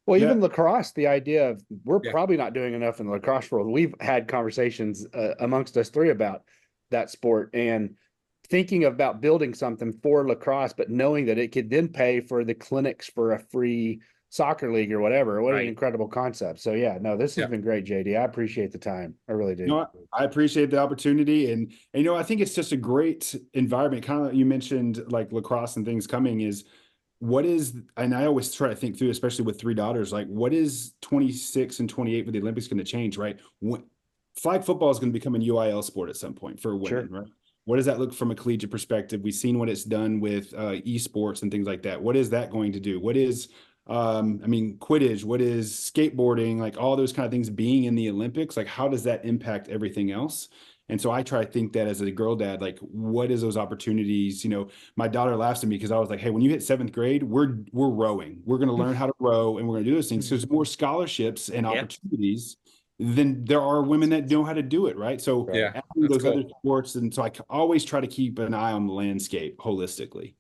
Well, Yeah. even lacrosse, the idea of we're Yeah. probably not doing enough in the lacrosse world. We've had conversations amongst us three about that sport and thinking about building something for lacrosse, but knowing that it could then pay for the clinics for a free soccer league or whatever. What an Right. incredible concept. So yeah, no, this has Yeah. been great, JD. I appreciate the time. I really do. No, I appreciate the opportunity, and I think it's just a great environment. Kind of, you mentioned like lacrosse and things coming is what is, and I always try to think through, especially with three daughters, like what is 26 and 28 with the Olympics going to change, right? Flag football is going to become an UIL sport at some point for women, Sure. right? What does that look from a collegiate perspective? We've seen what it's done with esports and things like that. What is that going to do? What is, Quidditch, what is skateboarding, like all those kind of things being in the Olympics, like how does that impact everything else? And so I try to think that as a girl dad, like what is those opportunities? My daughter laughs at me because I was like, hey, when you hit 7th grade, we're rowing. We're going to learn how to row and we're going to do those things. So there's more scholarships and Yeah. opportunities than there are women that know how to do it, right? So Yeah, adding that's those cool. other sports, and so I always try to keep an eye on the landscape holistically.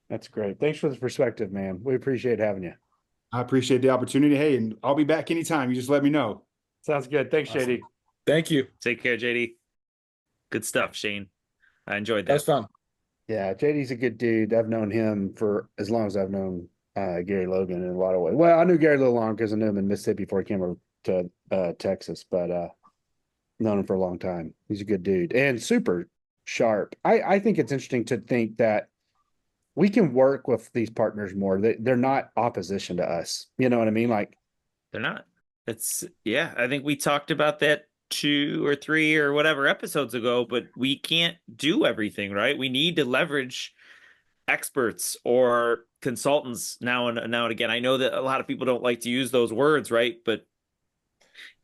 That's great. Thanks for the perspective, man. We appreciate having you. I appreciate the opportunity. Hey, and I'll be back anytime. You just let me know. Sounds good. Thanks, Awesome. JD. Thank you. Take care, JD. Good stuff, Shane. I enjoyed That was that. fun. Yeah, JD's a good dude. I've known him for as long as I've known Gary Logan in a lot of ways. Well, I knew Gary a little long because I knew him in Mississippi before he came over to Texas, but known him for a long time. He's a good dude and super sharp. I think it's interesting to think that we can work with these partners more. They're not opposition to us. You know what I mean? Like They're not. I think we talked about that 2 or 3 or whatever episodes ago, but we can't do everything, right? We need to leverage experts or consultants now and again. I know that a lot of people don't like to use those words, right? But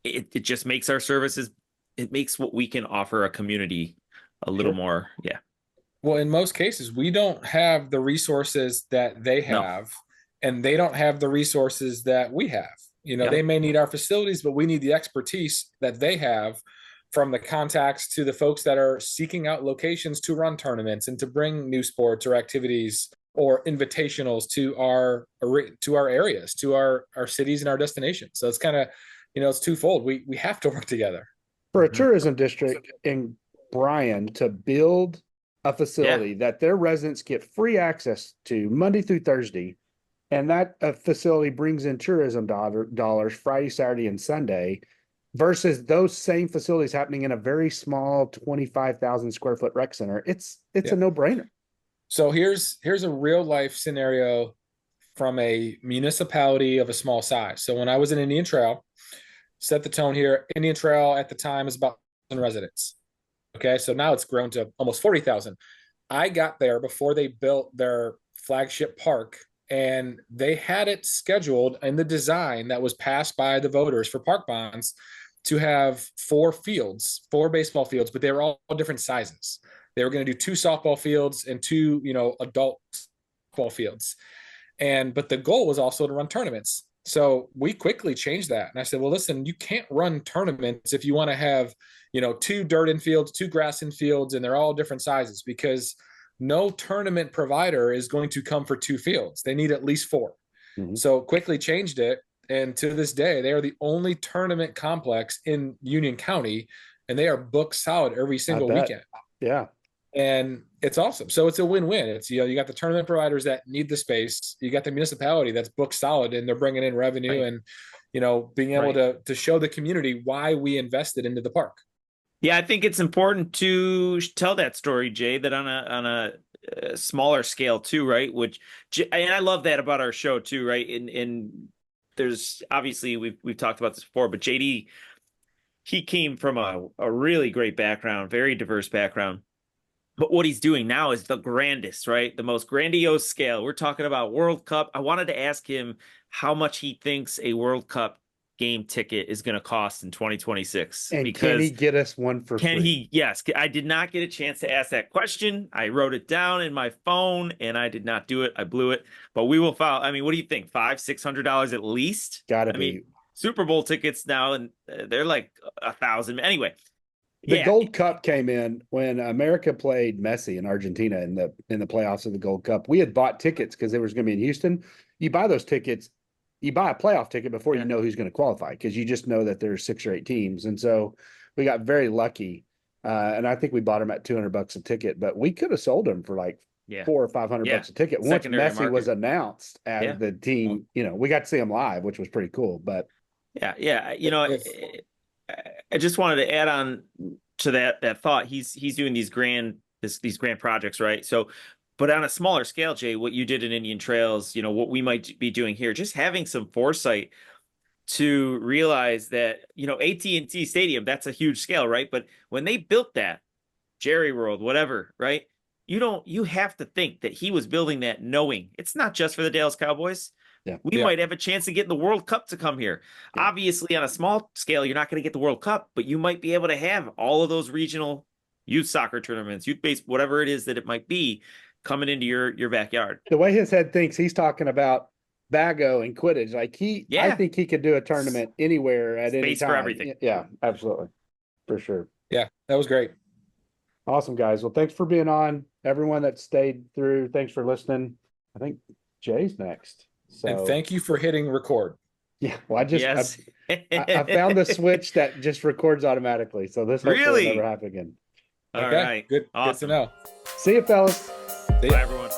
it just makes our services, it makes what we can offer a community a little more. Yeah. Well, in most cases, we don't have the resources that they have, and they don't have the resources that we have. They may need our facilities, but we need the expertise that they have, from the contacts to the folks that are seeking out locations to run tournaments and to bring new sports or activities or invitationals to our areas, to our cities and our destinations. So it's kind of, it's twofold. We have to work together. For a tourism district in Bryan to build a facility that their residents get free access to Monday through Thursday, and that facility brings in tourism dollars Friday, Saturday, and Sunday, versus those same facilities happening in a very small 25,000 square foot rec center. It's a no-brainer. So here's a real life scenario from a municipality of a small size. So when I was in Indian Trail, set the tone here. Indian Trail at the time is about 1,000 residents. Okay, so now it's grown to almost 40,000. I got there before they built their flagship park, and they had it scheduled in the design that was passed by the voters for park bonds to have 4 baseball fields, but they were all different sizes. They were going to do 2 softball fields and 2, adult ball fields. But the goal was also to run tournaments. So we quickly changed that. And I said, well, listen, you can't run tournaments if you want to have, 2 dirt infields, 2 grass infields, and they're all different sizes, because no tournament provider is going to come for 2 fields. They need at least 4. Mm-hmm. So quickly changed it. And to this day, they are the only tournament complex in Union County, and they are booked solid every single weekend. Yeah. And it's awesome. So it's a win-win. It's, you got the tournament providers that need the space. You got the municipality that's booked solid, and they're bringing in revenue and, being able to show the community why we invested into the park. Yeah, I think it's important to tell that story, Jay, that on a smaller scale too, right? And I love that about our show too, right? And there's obviously we've talked about this before, but JD, he came from a really great background, very diverse background. But what he's doing now is the grandest, right? The most grandiose scale. We're talking about World Cup. I wanted to ask him how much he thinks a World Cup game ticket is going to cost in 2026. And can he get us one for free? Yes. I did not get a chance to ask that question. I wrote it down in my phone and I did not do it. I blew it. But we will file. I mean, what do you think? $500-$600 at least? Gotta be. Super Bowl tickets now, and they're like 1,000. Anyway, the Gold Cup came in when America played Messi in Argentina in the playoffs of the Gold Cup. We had bought tickets because it was going to be in Houston. You buy those tickets, you buy a playoff ticket before you know who's going to qualify, because you just know that there's 6 or 8 teams. And so we got very lucky. And I think we bought them at $200 a ticket, but we could have sold them for like $400 or $500 a ticket. Once Messi was announced as the team, we got to see him live, which was pretty cool. But I just wanted to add on to that thought. He's doing these grand projects, right? So, but on a smaller scale, Jay, what you did in Indian Trails, what we might be doing here, just having some foresight to realize that, AT&T Stadium, that's a huge scale, right? But when they built that, Jerry World, whatever, right? You have to think that he was building that knowing it's not just for the Dallas Cowboys. Yeah. We might have a chance of getting the World Cup to come here. Yeah. Obviously, on a small scale, you're not going to get the World Cup, but you might be able to have all of those regional youth soccer tournaments, youth based, whatever it is that it might be, coming into your backyard. The way his head thinks, he's talking about Bago and Quidditch. Like I think he could do a tournament anywhere at any time. Space for everything. Yeah, absolutely. For sure. Yeah, that was great. Awesome, guys. Well, thanks for being on. Everyone that stayed through, thanks for listening. I think Jay's next. So, and thank you for hitting record. Yeah, well, I found the switch that just records automatically. So this hopefully will never happen again. All right. Good. Awesome. Good to know. See you, fellas. See ya. Bye, everyone.